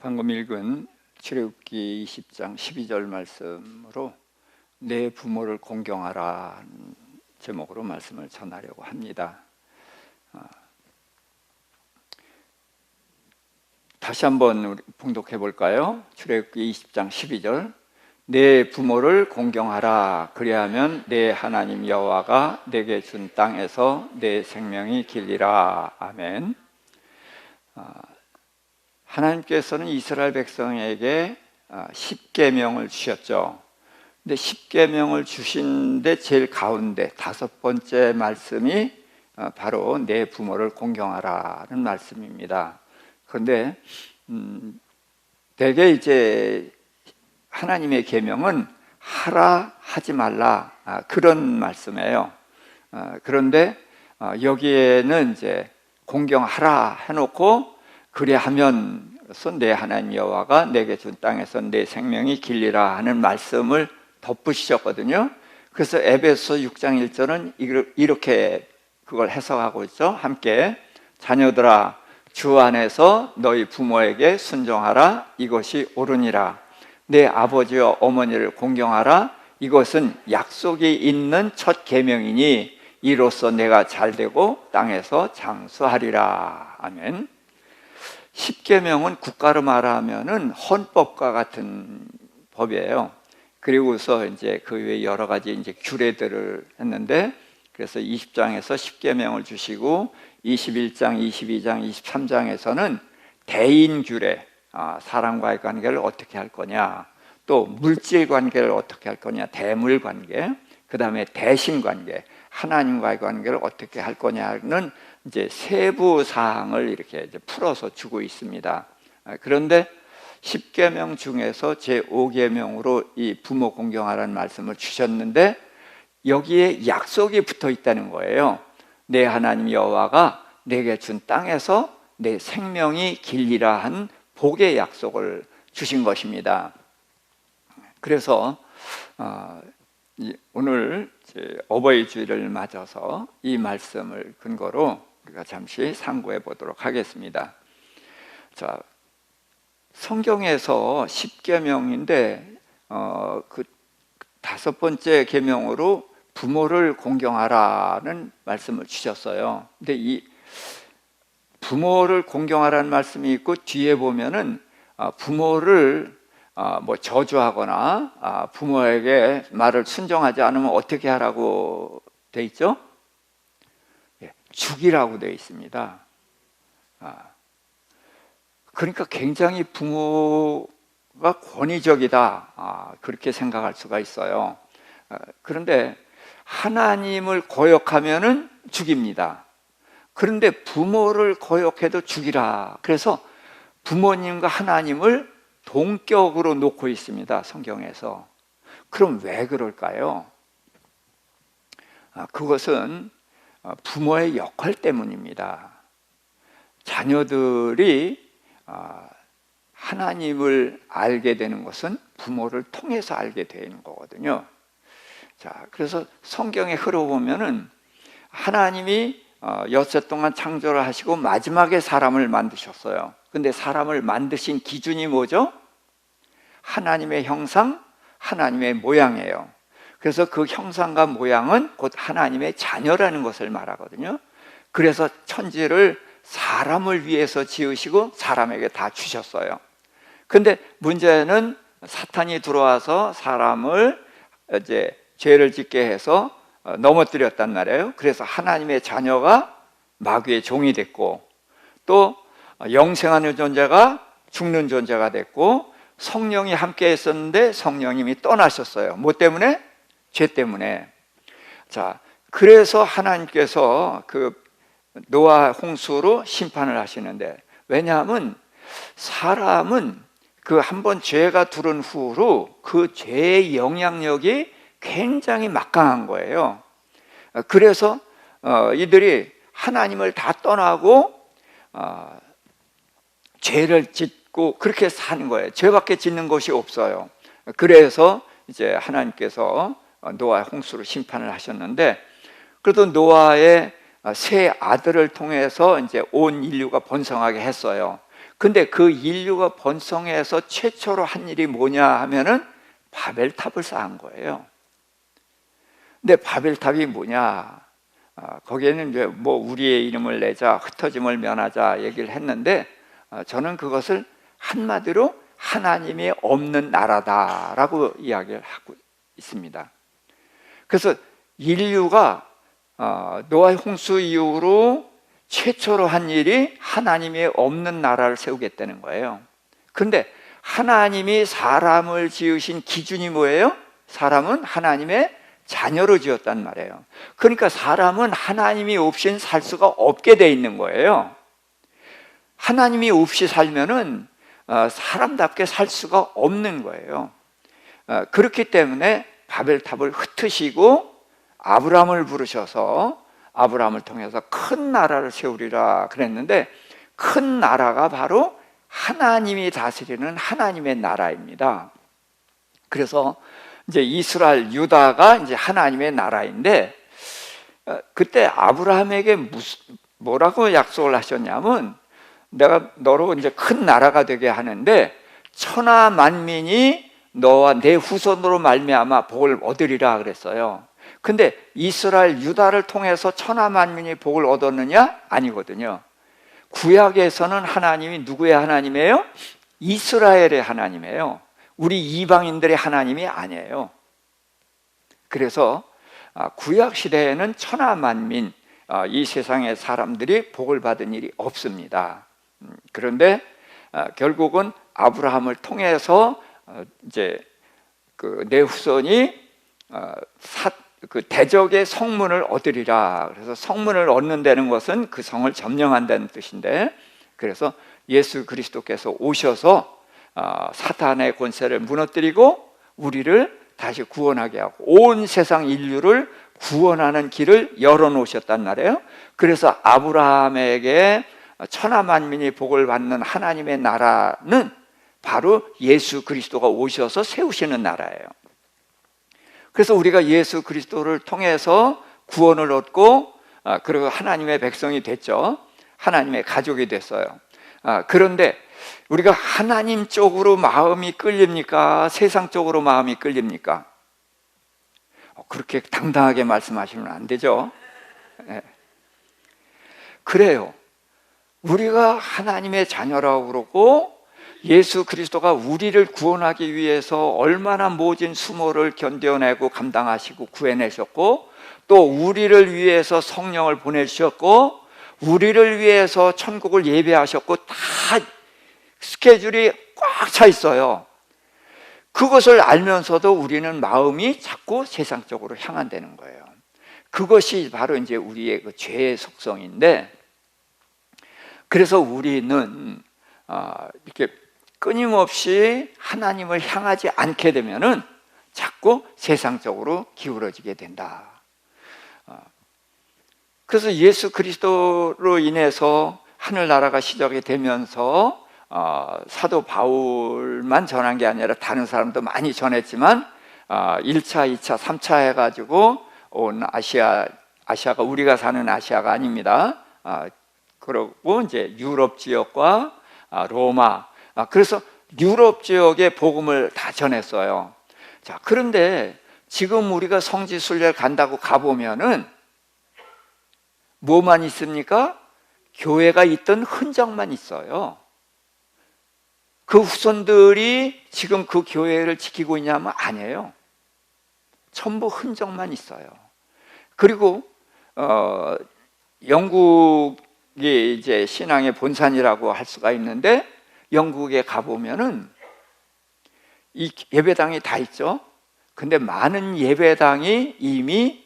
방금 읽은 출애굽기 20장 12절 말씀으로 내 부모를 공경하라 제목으로 말씀을 전하려고 합니다. 다시 한번 우리 봉독해 볼까요? 출애굽기 20장 12절 내 부모를 공경하라. 그리하면 내 하나님 여호와가 내게 준 땅에서 내 생명이 길리라. 아멘. 하나님께서는 이스라엘 백성에게 10계명을 주셨죠. 근데 10계명을 주신데 제일 가운데 5번째 말씀이 바로 내 부모를 공경하라는 말씀입니다. 그런데 대개 이제 하나님의 계명은 하라 하지 말라 그런 말씀이에요. 그런데 여기에는 이제 공경하라 해놓고 그리하면서 내 하나님 여호와가 내게 준 땅에서 내 생명이 길리라 하는 말씀을 덧붙이셨거든요. 그래서 에베소 6장 1절은 이렇게 그걸 해석하고 있죠. 함께 자녀들아 주 안에서 너희 부모에게 순종하라. 이것이 옳으니라. 내 아버지와 어머니를 공경하라. 이것은 약속이 있는 첫 계명이니 이로써 내가 잘되고 땅에서 장수하리라. 아멘. 10계명은 국가로 말하면은 헌법과 같은 법이에요. 그리고서 이제 그 외에 여러 가지 이제 규례들을 했는데, 그래서 20장에서 10계명을 주시고 21장, 22장, 23장에서는 대인 규례, 사람과의 관계를 어떻게 할 거냐, 또 물질 관계를 어떻게 할 거냐, 대물 관계, 그 다음에 대신 관계, 하나님과의 관계를 어떻게 할 거냐는 이제 세부 사항을 이렇게 이제 풀어서 주고 있습니다. 그런데 10계명 중에서 제5계명으로 이 부모 공경하라는 말씀을 주셨는데 여기에 약속이 붙어 있다는 거예요. 내 하나님 여호와가 내게 준 땅에서 내 생명이 길리라 한 복의 약속을 주신 것입니다. 그래서 오늘 어버이 주일을 맞아서 이 말씀을 근거로 우리가 잠시 상고해 보도록 하겠습니다. 자, 성경에서 10계명인데 그 5번째 계명으로 부모를 공경하라는 말씀을 주셨어요. 근데 이 부모를 공경하라는 말씀이 있고 뒤에 보면은 부모를 뭐 저주하거나 부모에게 말을 순종하지 않으면 어떻게 하라고 돼 있죠? 죽이라고 돼 있습니다. 그러니까 굉장히 부모가 권위적이다 그렇게 생각할 수가 있어요. 그런데 하나님을 거역하면은 죽입니다. 그런데 부모를 거역해도 죽이라. 그래서 부모님과 하나님을 동격으로 놓고 있습니다, 성경에서. 그럼 왜 그럴까요? 그것은 부모의 역할 때문입니다. 자녀들이 하나님을 알게 되는 것은 부모를 통해서 알게 되는 거거든요. 자, 그래서 성경에 흘러보면은 하나님이 엿새 동안 창조를 하시고 마지막에 사람을 만드셨어요. 근데 사람을 만드신 기준이 뭐죠? 하나님의 형상, 하나님의 모양이에요. 그래서 그 형상과 모양은 곧 하나님의 자녀라는 것을 말하거든요. 그래서 천지를 사람을 위해서 지으시고 사람에게 다 주셨어요. 근데 문제는 사탄이 들어와서 사람을 이제 죄를 짓게 해서 넘어뜨렸단 말이에요. 그래서 하나님의 자녀가 마귀의 종이 됐고, 또 영생하는 존재가 죽는 존재가 됐고, 성령이 함께 했었는데 성령님이 떠나셨어요. 뭐 때문에? 죄 때문에. 자, 그래서 하나님께서 그 노아 홍수로 심판을 하시는데, 왜냐하면 사람은 그 한번 죄가 들은 후로 그 죄의 영향력이 굉장히 막강한 거예요. 그래서 이들이 하나님을 다 떠나고 죄를 짓고 그렇게 사는 거예요. 죄밖에 짓는 것이 없어요. 그래서 이제 하나님께서 노아 홍수로 심판을 하셨는데, 그래도 노아의 세 아들을 통해서 이제 온 인류가 번성하게 했어요. 근데 그 인류가 번성해서 최초로 한 일이 뭐냐 하면은 바벨탑을 쌓은 거예요. 근데 바벨탑이 뭐냐? 거기에는 이제 뭐 우리의 이름을 내자, 흩어짐을 면하자 얘기를 했는데, 저는 그것을 한마디로 하나님이 없는 나라다라고 이야기를 하고 있습니다. 그래서 인류가 노아의 홍수 이후로 최초로 한 일이 하나님이 없는 나라를 세우겠다는 거예요. 그런데 하나님이 사람을 지으신 기준이 뭐예요? 사람은 하나님의 자녀로 지었단 말이에요. 그러니까 사람은 하나님이 없이는 살 수가 없게 돼 있는 거예요. 하나님이 없이 살면은 사람답게 살 수가 없는 거예요. 그렇기 때문에 바벨탑을 흩으시고 아브라함을 부르셔서 아브라함을 통해서 큰 나라를 세우리라 그랬는데, 큰 나라가 바로 하나님이 다스리는 하나님의 나라입니다. 그래서 이제 이스라엘 유다가 이제 하나님의 나라인데, 그때 아브라함에게 뭐라고 약속을 하셨냐면, 내가 너로 이제 큰 나라가 되게 하는데 천하 만민이 너와 내 후손으로 말미암아 복을 얻으리라 그랬어요. 근데 이스라엘 유다를 통해서 천하 만민이 복을 얻었느냐? 아니거든요. 구약에서는 하나님이 누구의 하나님이에요? 이스라엘의 하나님이에요. 우리 이방인들의 하나님이 아니에요. 그래서 구약 시대에는 천하 만민, 이 세상의 사람들이 복을 받은 일이 없습니다. 그런데 결국은 아브라함을 통해서 이제 그 내 후손이 그 대적의 성문을 얻으리라. 그래서 성문을 얻는다는 것은 그 성을 점령한다는 뜻인데, 그래서 예수 그리스도께서 오셔서 사탄의 권세를 무너뜨리고 우리를 다시 구원하게 하고 온 세상 인류를 구원하는 길을 열어놓으셨단 말이에요. 그래서 아브라함에게 천하 만민이 복을 받는 하나님의 나라는 바로 예수 그리스도가 오셔서 세우시는 나라예요. 그래서 우리가 예수 그리스도를 통해서 구원을 얻고 그리고 하나님의 백성이 됐죠. 하나님의 가족이 됐어요. 그런데 우리가 하나님 쪽으로 마음이 끌립니까? 세상 쪽으로 마음이 끌립니까? 그렇게 당당하게 말씀하시면 안 되죠. 그래요. 우리가 하나님의 자녀라고 그러고 예수 그리스도가 우리를 구원하기 위해서 얼마나 모진 수모를 견뎌내고 감당하시고 구해내셨고, 또 우리를 위해서 성령을 보내주셨고 우리를 위해서 천국을 예배하셨고, 다 스케줄이 꽉 차 있어요. 그것을 알면서도 우리는 마음이 자꾸 세상 쪽으로 향한다는 거예요. 그것이 바로 이제 우리의 그 죄의 속성인데, 그래서 우리는 이렇게 끊임없이 하나님을 향하지 않게 되면은 자꾸 세상적으로 기울어지게 된다. 그래서 예수 그리스도로 인해서 하늘나라가 시작이 되면서 사도 바울만 전한 게 아니라 다른 사람도 많이 전했지만 1차, 2차, 3차 해가지고 온 아시아가 우리가 사는 아시아가 아닙니다. 그리고 이제 유럽 지역과 로마, 그래서 유럽 지역의 복음을 다 전했어요. 자, 그런데 지금 우리가 성지순례를 간다고 가보면은 뭐만 있습니까? 교회가 있던 흔적만 있어요. 그 후손들이 지금 그 교회를 지키고 있냐면 아니에요. 전부 흔적만 있어요. 그리고 영국이 이제 신앙의 본산이라고 할 수가 있는데, 영국에 가보면은 이 예배당이 다 있죠. 근데 많은 예배당이 이미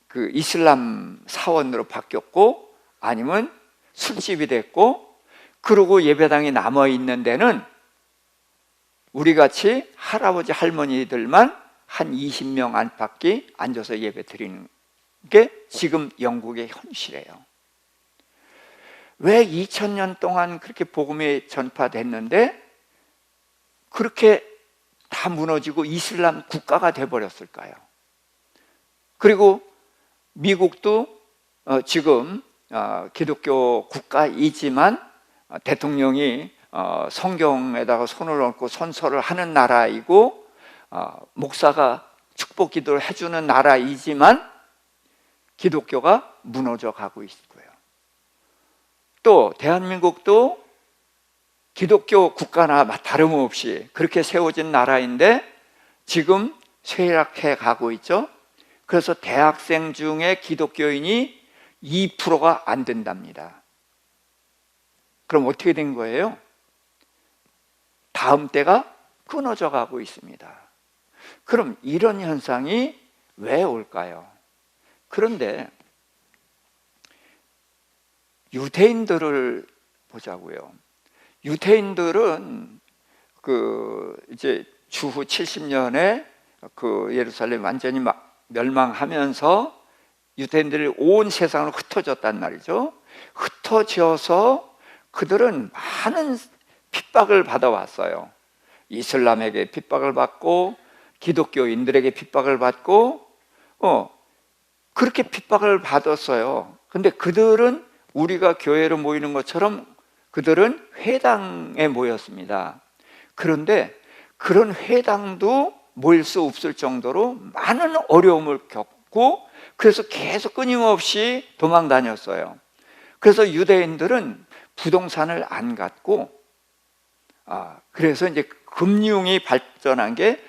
그 이슬람 사원으로 바뀌었고 아니면 술집이 됐고, 그리고 예배당이 남아있는 데는 우리같이 할아버지 할머니들만 한 20명 안팎이 앉아서 예배 드리는 게 지금 영국의 현실이에요. 왜 2000년 동안 그렇게 복음이 전파됐는데 그렇게 다 무너지고 이슬람 국가가 돼버렸을까요? 그리고 미국도 지금 기독교 국가이지만 대통령이 성경에다가 손을 얹고 선서를 하는 나라이고 목사가 축복 기도를 해주는 나라이지만 기독교가 무너져 가고 있고요. 또 대한민국도 기독교 국가나 다름없이 그렇게 세워진 나라인데 지금 쇠락해 가고 있죠. 그래서 대학생 중에 기독교인이 2%가 안 된답니다. 그럼 어떻게 된 거예요? 다음 때가 끊어져 가고 있습니다. 그럼 이런 현상이 왜 올까요? 그런데 유대인들을 보자고요. 유대인들은 이제 주후 70년에 예루살렘 완전히 멸망하면서 유대인들이 온 세상으로 흩어졌단 말이죠. 흩어져서 그들은 많은 핍박을 받아왔어요. 이슬람에게 핍박을 받고 기독교인들에게 핍박을 받고 그렇게 핍박을 받았어요. 근데 그들은 우리가 교회로 모이는 것처럼 그들은 회당에 모였습니다. 그런데 그런 회당도 모일 수 없을 정도로 많은 어려움을 겪고 그래서 계속 끊임없이 도망 다녔어요. 그래서 유대인들은 부동산을 안 갖고 그래서 이제 금융이 발전한 게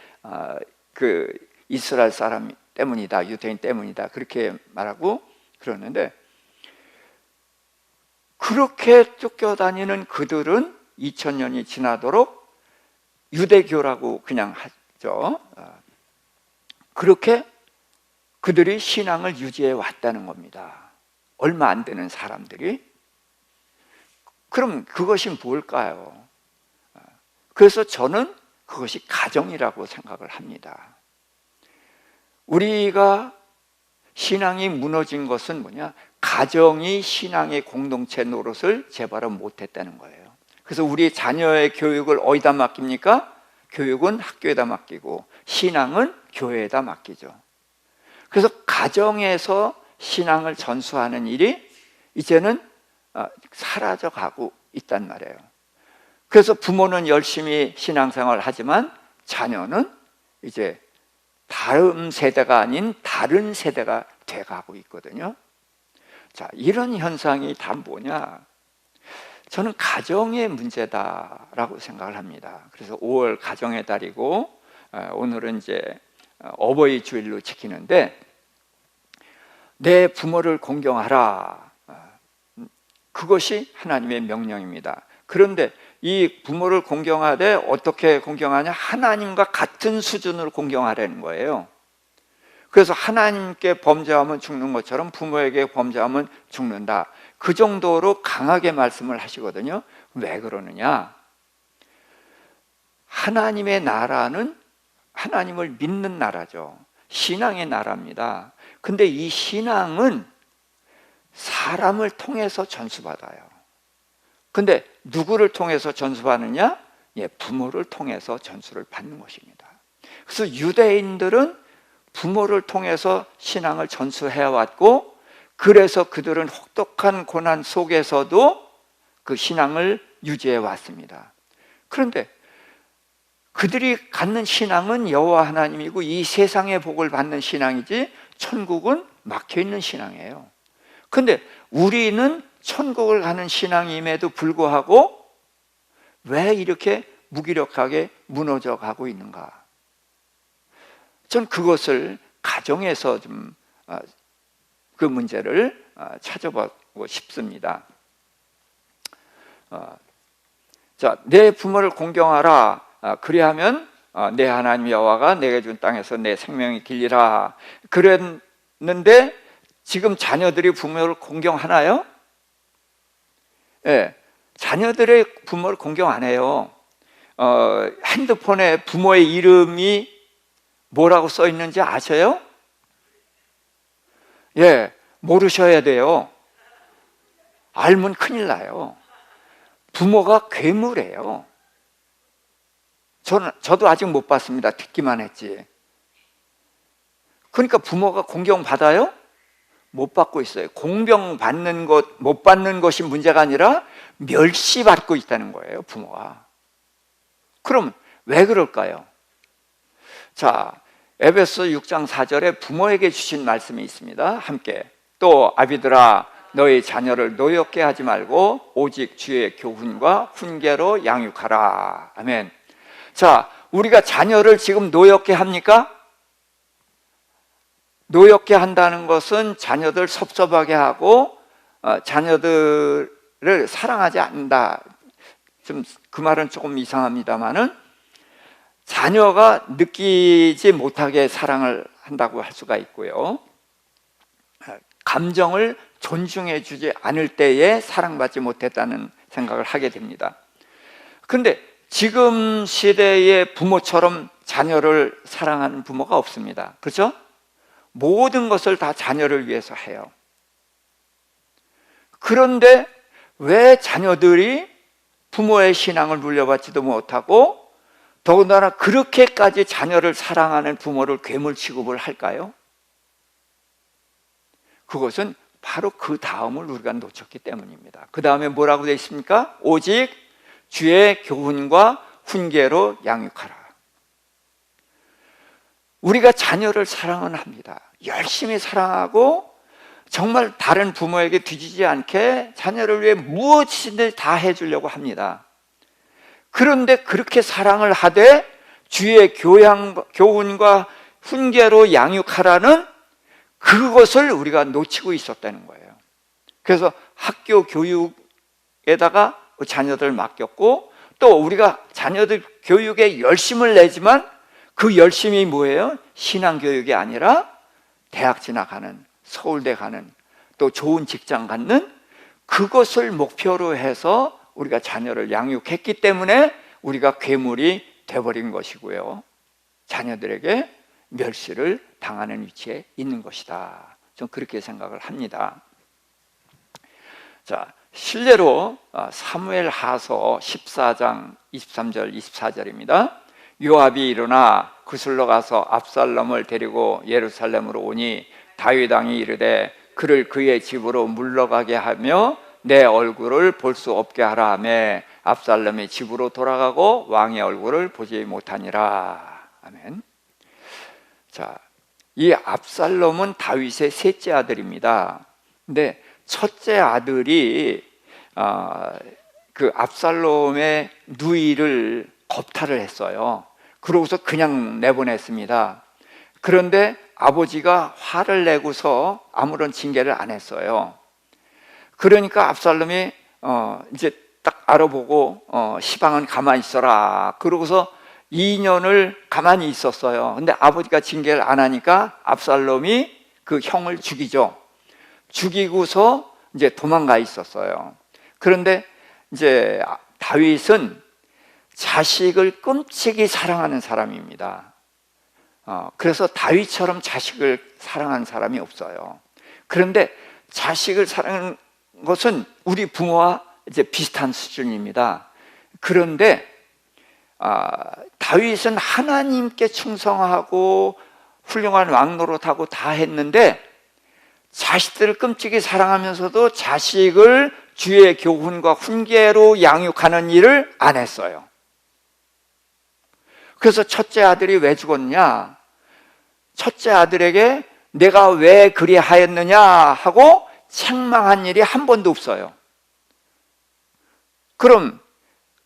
이스라엘 사람 때문이다, 유대인 때문이다 그렇게 말하고 그러는데 그렇게 쫓겨다니는 그들은 2000년이 지나도록 유대교라고 그냥 하죠. 그렇게 그들이 신앙을 유지해 왔다는 겁니다. 얼마 안 되는 사람들이. 그럼 그것이 뭘까요? 그래서 저는 그것이 가정이라고 생각을 합니다. 우리가 신앙이 무너진 것은 뭐냐? 가정이 신앙의 공동체 노릇을 제대로 못했다는 거예요. 그래서 우리 자녀의 교육을 어디다 맡깁니까? 교육은 학교에다 맡기고 신앙은 교회에다 맡기죠. 그래서 가정에서 신앙을 전수하는 일이 이제는 사라져가고 있단 말이에요. 그래서 부모는 열심히 신앙생활을 하지만 자녀는 이제 다음 세대가 아닌 다른 세대가 돼가고 있거든요. 자, 이런 현상이 다 뭐냐? 저는 가정의 문제다라고 생각을 합니다. 그래서 5월 가정의 달이고 오늘은 이제 어버이 주일로 지키는데 내 부모를 공경하라. 그것이 하나님의 명령입니다. 그런데 이 부모를 공경하되 어떻게 공경하냐? 하나님과 같은 수준으로 공경하라는 거예요. 그래서 하나님께 범죄하면 죽는 것처럼 부모에게 범죄하면 죽는다. 그 정도로 강하게 말씀을 하시거든요. 왜 그러느냐? 하나님의 나라는 하나님을 믿는 나라죠. 신앙의 나라입니다. 근데 이 신앙은 사람을 통해서 전수받아요. 근데 누구를 통해서 전수받느냐? 부모를 통해서 전수를 받는 것입니다. 그래서 유대인들은 부모를 통해서 신앙을 전수해왔고 그래서 그들은 혹독한 고난 속에서도 그 신앙을 유지해 왔습니다. 그런데 그들이 갖는 신앙은 여호와 하나님이고 이 세상의 복을 받는 신앙이지 천국은 막혀있는 신앙이에요. 그런데 우리는 천국을 가는 신앙임에도 불구하고 왜 이렇게 무기력하게 무너져 가고 있는가? 전 그것을 가정에서 좀 그 문제를 찾아보고 싶습니다. 자, 내 부모를 공경하라. 그리하면 내 하나님 여호와가 내게 준 땅에서 내 생명이 길리라. 그랬는데 지금 자녀들이 부모를 공경하나요? 예, 자녀들의 부모를 공경 안 해요. 핸드폰에 부모의 이름이 뭐라고 써 있는지 아셔요? 예, 모르셔야 돼요. 알면 큰일 나요. 부모가 괴물이에요. 저도 아직 못 봤습니다. 듣기만 했지. 그러니까 부모가 공경받아요? 못 받고 있어요. 공경받는 것, 못 받는 것이 문제가 아니라 멸시받고 있다는 거예요, 부모가. 그럼 왜 그럴까요? 자, 에베소 6장 4절에 부모에게 주신 말씀이 있습니다. 함께. 또 아비들아 너희 자녀를 노엽게 하지 말고 오직 주의 교훈과 훈계로 양육하라. 아멘. 자, 우리가 자녀를 지금 노엽게 합니까? 노엽게 한다는 것은 자녀들 섭섭하게 하고 자녀들을 사랑하지 않는다. 좀 그 말은 조금 이상합니다만은 자녀가 느끼지 못하게 사랑을 한다고 할 수가 있고요. 감정을 존중해 주지 않을 때에 사랑받지 못했다는 생각을 하게 됩니다. 그런데 지금 시대의 부모처럼 자녀를 사랑하는 부모가 없습니다. 그렇죠? 모든 것을 다 자녀를 위해서 해요. 그런데 왜 자녀들이 부모의 신앙을 물려받지도 못하고 더군다나 그렇게까지 자녀를 사랑하는 부모를 괴물 취급을 할까요? 그것은 바로 그 다음을 우리가 놓쳤기 때문입니다. 그 다음에 뭐라고 되어 있습니까? 오직 주의 교훈과 훈계로 양육하라. 우리가 자녀를 사랑은 합니다. 열심히 사랑하고 정말 다른 부모에게 뒤지지 않게 자녀를 위해 무엇이든지 다 해주려고 합니다. 그런데 그렇게 사랑을 하되 주의 교훈과 훈계로 양육하라는 그것을 우리가 놓치고 있었다는 거예요. 그래서 학교 교육에다가 자녀들 맡겼고 또 우리가 자녀들 교육에 열심을 내지만 그 열심이 뭐예요? 신앙교육이 아니라 대학 진학하는, 서울대 가는, 또 좋은 직장 갖는 그것을 목표로 해서 우리가 자녀를 양육했기 때문에 우리가 괴물이 돼버린 것이고요. 자녀들에게 멸시를 당하는 위치에 있는 것이다. 좀 그렇게 생각을 합니다. 자, 실례로 사무엘하서 14장 23절 24절입니다. 요압이 일어나 구슬로 가서 압살롬을 데리고 예루살렘으로 오니 다윗 왕이 이르되 그를 그의 집으로 물러가게 하며 내 얼굴을 볼 수 없게 하라 하며 압살롬이 집으로 돌아가고 왕의 얼굴을 보지 못하니라. 아멘. 자, 이 압살롬은 다윗의 셋째 아들입니다. 근데 첫째 아들이 그 압살롬의 누이를 겁탈을 했어요. 그러고서 그냥 내보냈습니다. 그런데 아버지가 화를 내고서 아무런 징계를 안 했어요. 그러니까 압살롬이 이제 딱 알아보고 시방은 가만히 있어라. 그러고서 2년을 가만히 있었어요. 근데 아버지가 징계를 안 하니까 압살롬이 그 형을 죽이죠. 죽이고서 이제 도망가 있었어요. 그런데 이제 다윗은 자식을 끔찍이 사랑하는 사람입니다. 그래서 다윗처럼 자식을 사랑하는 사람이 없어요. 그런데 자식을 사랑하는 것은 우리 부모와 이제 비슷한 수준입니다. 그런데 다윗은 하나님께 충성하고 훌륭한 왕노릇하고 다 했는데 자식들을 끔찍이 사랑하면서도 자식을 주의 교훈과 훈계로 양육하는 일을 안 했어요. 그래서 첫째 아들이 왜 죽었냐? 첫째 아들에게 내가 왜 그리하였느냐 하고 책망한 일이 한 번도 없어요. 그럼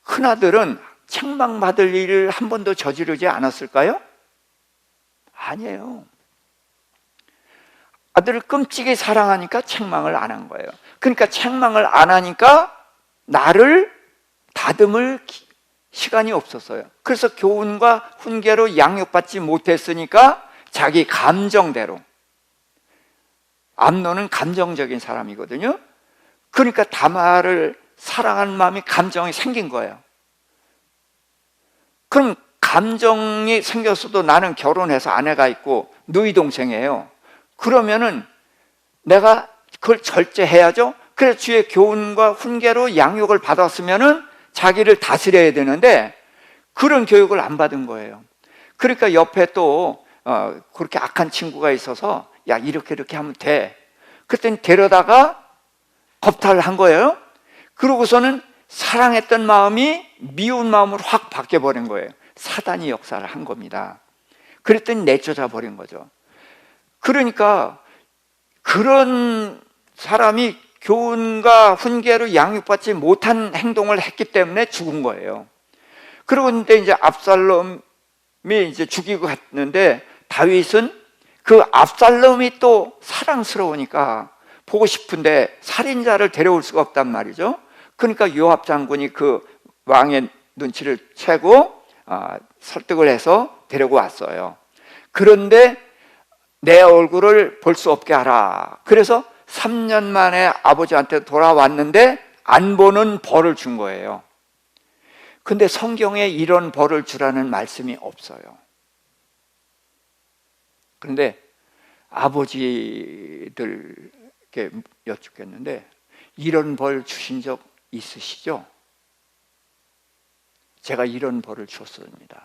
큰아들은 책망받을 일을 한 번도 저지르지 않았을까요? 아니에요. 아들을 끔찍이 사랑하니까 책망을 안 한 거예요. 그러니까 책망을 안 하니까 나를 다듬을 시간이 없었어요. 그래서 교훈과 훈계로 양육받지 못했으니까 자기 감정대로. 암논은 감정적인 사람이거든요. 그러니까 다말을 사랑하는 마음이 감정이 생긴 거예요. 그럼 감정이 생겼어도 나는 결혼해서 아내가 있고 누이 동생이에요. 그러면은 내가 그걸 절제해야죠. 그래서 주의 교훈과 훈계로 양육을 받았으면은 자기를 다스려야 되는데 그런 교육을 안 받은 거예요. 그러니까 옆에 또 그렇게 악한 친구가 있어서 야 이렇게 하면 돼. 그랬더니 데려다가 겁탈을 한 거예요. 그러고서는 사랑했던 마음이 미운 마음으로 확 바뀌어버린 거예요. 사단이 역사를 한 겁니다. 그랬더니 내쫓아 버린 거죠. 그러니까 그런 사람이 교훈과 훈계로 양육받지 못한 행동을 했기 때문에 죽은 거예요. 그런데 이제 압살롬이 이제 죽이고 갔는데, 다윗은 그 압살롬이 또 사랑스러우니까 보고 싶은데 살인자를 데려올 수가 없단 말이죠. 그러니까 요압 장군이 그 왕의 눈치를 채고 설득을 해서 데리고 왔어요. 그런데 내 얼굴을 볼 수 없게 하라. 그래서 3년 만에 아버지한테 돌아왔는데 안 보는 벌을 준 거예요. 근데 성경에 이런 벌을 주라는 말씀이 없어요. 그런데 아버지들께 여쭙겠는데, 이런 벌 주신 적 있으시죠? 제가 이런 벌을 줬습니다.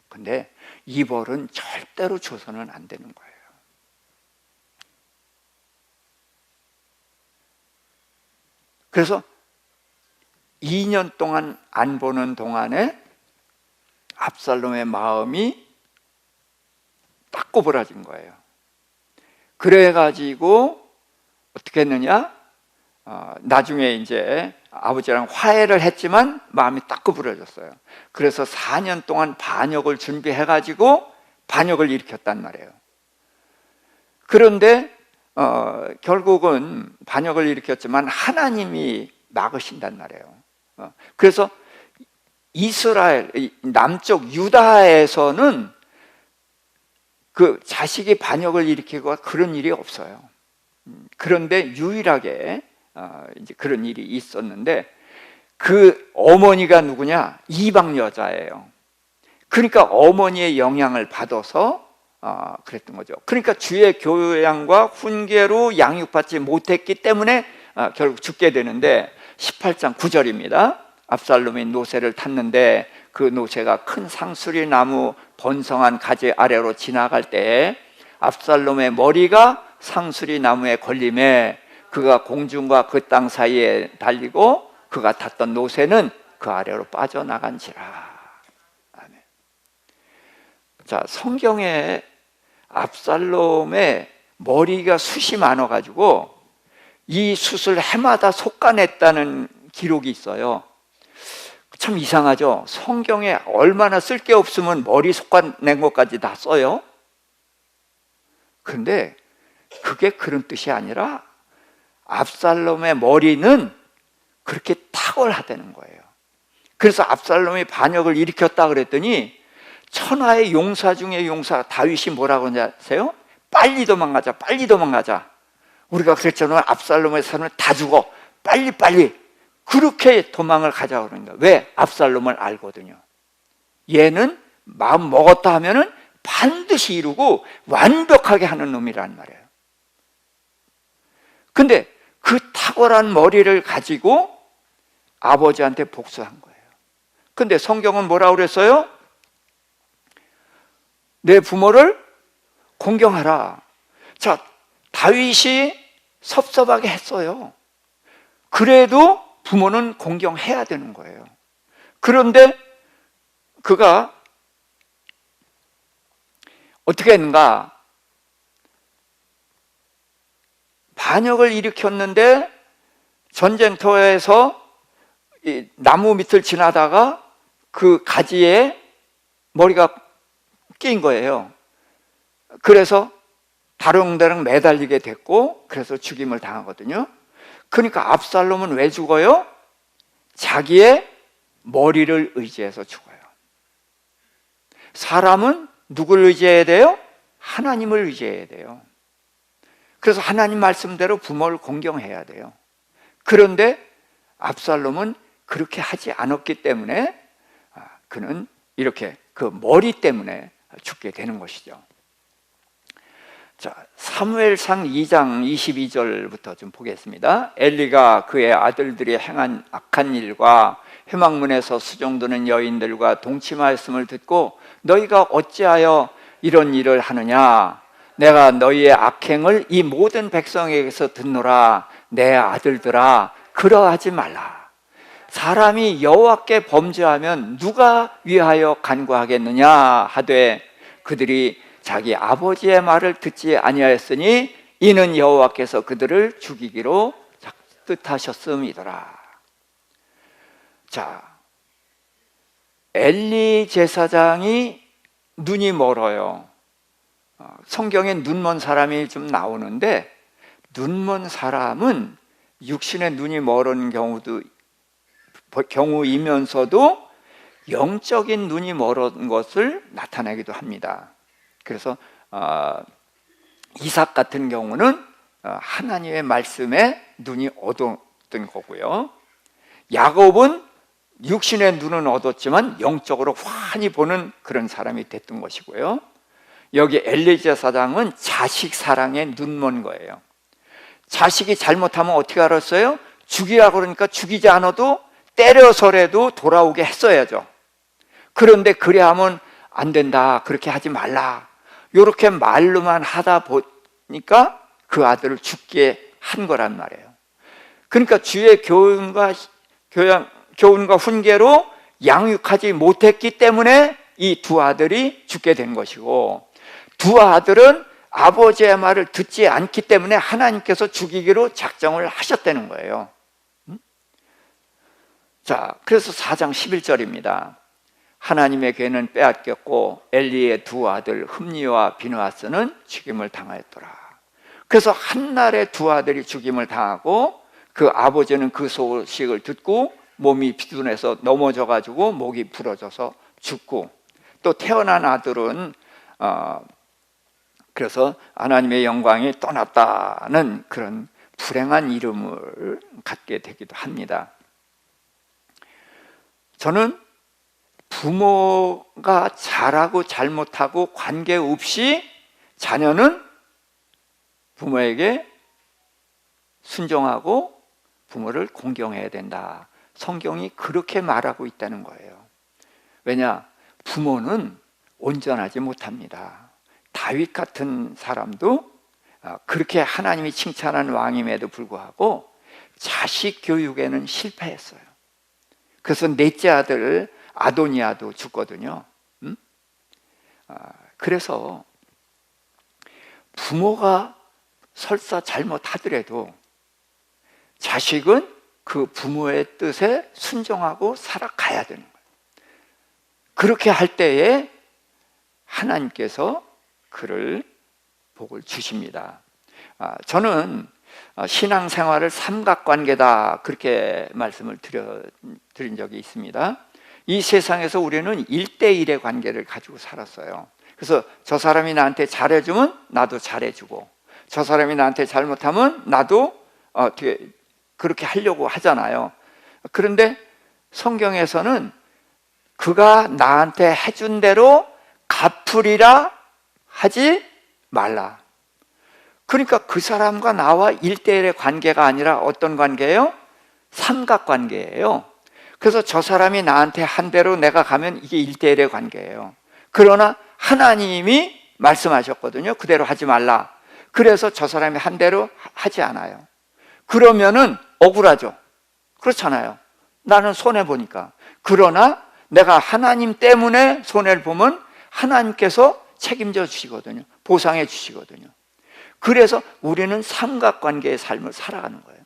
근데 이 벌은 절대로 줘서는 안 되는 거예요. 그래서 2년 동안 안 보는 동안에 압살롬의 마음이 딱 꼬부라진 거예요. 그래가지고 어떻게 했느냐? 나중에 이제 아버지랑 화해를 했지만 마음이 딱 구부러졌어요. 그래서 4년 동안 반역을 준비해가지고 반역을 일으켰단 말이에요. 그런데 결국은 반역을 일으켰지만 하나님이 막으신단 말이에요. 그래서 이스라엘, 남쪽 유다에서는 그 자식이 반역을 일으키고 그런 일이 없어요. 그런데 유일하게 이제 그런 일이 있었는데, 그 어머니가 누구냐? 이방 여자예요. 그러니까 어머니의 영향을 받아서 그랬던 거죠. 그러니까 주의 교양과 훈계로 양육받지 못했기 때문에 결국 죽게 되는데, 18장 9절입니다. 압살롬이 노새를 탔는데 그 노새가 큰 상수리 나무 번성한 가지 아래로 지나갈 때에 압살롬의 머리가 상수리 나무에 걸림에 그가 공중과 그 땅 사이에 달리고 그가 탔던 노새는 그 아래로 빠져나간지라. 아멘. 자, 성경에 압살롬의 머리가 숱이 많아가지고 이 숱을 해마다 솎아냈다는 기록이 있어요. 참 이상하죠? 성경에 얼마나 쓸 게 없으면 머리 솎아낸 것까지 다 써요? 그런데 그게 그런 뜻이 아니라 압살롬의 머리는 그렇게 탁월하다는 거예요. 그래서 압살롬이 반역을 일으켰다 그랬더니 천하의 용사 중에 용사 다윗이 뭐라고 하냐 아세요? 빨리 도망가자, 빨리 도망가자. 우리가 그랬잖아요. 압살롬의 사람은 다 죽어, 빨리빨리. 그렇게 도망을 가자고 그러는 거예요. 왜? 압살롬을 알거든요. 얘는 마음 먹었다 하면은 반드시 이루고 완벽하게 하는 놈이란 말이에요. 근데 그 탁월한 머리를 가지고 아버지한테 복수한 거예요. 근데 성경은 뭐라고 그랬어요? 내 부모를 공경하라. 자, 다윗이 섭섭하게 했어요. 그래도 부모는 공경해야 되는 거예요. 그런데 그가 어떻게 했는가? 반역을 일으켰는데 전쟁터에서 이 나무 밑을 지나다가 그 가지에 머리가 끼인 거예요. 그래서 다릉다릉 매달리게 됐고, 그래서 죽임을 당하거든요. 그러니까 압살롬은 왜 죽어요? 자기의 머리를 의지해서 죽어요. 사람은 누굴 의지해야 돼요? 하나님을 의지해야 돼요. 그래서 하나님 말씀대로 부모를 공경해야 돼요. 그런데 압살롬은 그렇게 하지 않았기 때문에 그는 이렇게 그 머리 때문에 죽게 되는 것이죠. 자, 사무엘상 2장 22절부터 좀 보겠습니다. 엘리가 그의 아들들이 행한 악한 일과 회막문에서 수종드는 여인들과 동침하였음을 듣고 너희가 어찌하여 이런 일을 하느냐? 내가 너희의 악행을 이 모든 백성에게서 듣노라. 내 아들들아, 그러하지 말라. 사람이 여호와께 범죄하면 누가 위하여 간구하겠느냐 하되 그들이 자기 아버지의 말을 듣지 아니하였으니 이는 여호와께서 그들을 죽이기로 뜻하셨음이더라. 자, 엘리 제사장이 눈이 멀어요. 성경에 눈먼 사람이 좀 나오는데 눈먼 사람은 육신의 눈이 멀은 경우이면서도 영적인 눈이 멀은 것을 나타내기도 합니다. 그래서 이삭 같은 경우는 하나님의 말씀에 눈이 어두웠던 거고요. 야곱은 육신의 눈은 얻었지만 영적으로 환히 보는 그런 사람이 됐던 것이고요. 여기 엘리 제사장은 자식 사랑에 눈먼 거예요. 자식이 잘못하면 어떻게 알았어요? 죽이라고 그러니까 죽이지 않아도 때려서라도 돌아오게 했어야죠. 그런데 그래 하면 안 된다, 그렇게 하지 말라, 이렇게 말로만 하다 보니까 그 아들을 죽게 한 거란 말이에요. 그러니까 주의 교훈과 훈계로 양육하지 못했기 때문에 이 두 아들이 죽게 된 것이고, 두 아들은 아버지의 말을 듣지 않기 때문에 하나님께서 죽이기로 작정을 하셨다는 거예요. 자, 그래서 4장 11절입니다. 하나님의 괴는 빼앗겼고 엘리의 두 아들 흠니와 비느하스는 죽임을 당하였더라. 그래서 한날에 두 아들이 죽임을 당하고 그 아버지는 그 소식을 듣고 몸이 비둔해서 넘어져 가지고 목이 부러져서 죽고, 또 태어난 아들은 그래서 하나님의 영광이 떠났다는 그런 불행한 이름을 갖게 되기도 합니다. 저는 부모가 잘하고 잘못하고 관계없이 자녀는 부모에게 순종하고 부모를 공경해야 된다, 성경이 그렇게 말하고 있다는 거예요. 왜냐? 부모는 온전하지 못합니다. 다윗 같은 사람도 그렇게 하나님이 칭찬한 왕임에도 불구하고 자식 교육에는 실패했어요. 그래서 넷째 아들 아도니아도 죽거든요. 그래서 부모가 설사 잘못하더라도 자식은 그 부모의 뜻에 순종하고 살아가야 되는 거예요. 그렇게 할 때에 하나님께서 그를 복을 주십니다. 저는 신앙생활을 삼각관계다, 그렇게 말씀을 드린 적이 있습니다. 이 세상에서 우리는 1대1의 관계를 가지고 살았어요. 그래서 저 사람이 나한테 잘해주면 나도 잘해주고, 저 사람이 나한테 잘못하면 나도 그렇게 하려고 하잖아요. 그런데 성경에서는 그가 나한테 해준 대로 갚으리라 하지 말라. 그러니까 그 사람과 나와 1대1의 관계가 아니라 어떤 관계예요? 삼각관계예요. 그래서 저 사람이 나한테 한 대로 내가 가면 이게 1대1의 관계예요. 그러나 하나님이 말씀하셨거든요. 그대로 하지 말라. 그래서 저 사람이 한 대로 하지 않아요. 그러면은 억울하죠. 그렇잖아요. 나는 손해보니까. 그러나 내가 하나님 때문에 손해를 보면 하나님께서 책임져 주시거든요. 보상해 주시거든요. 그래서 우리는 삼각관계의 삶을 살아가는 거예요.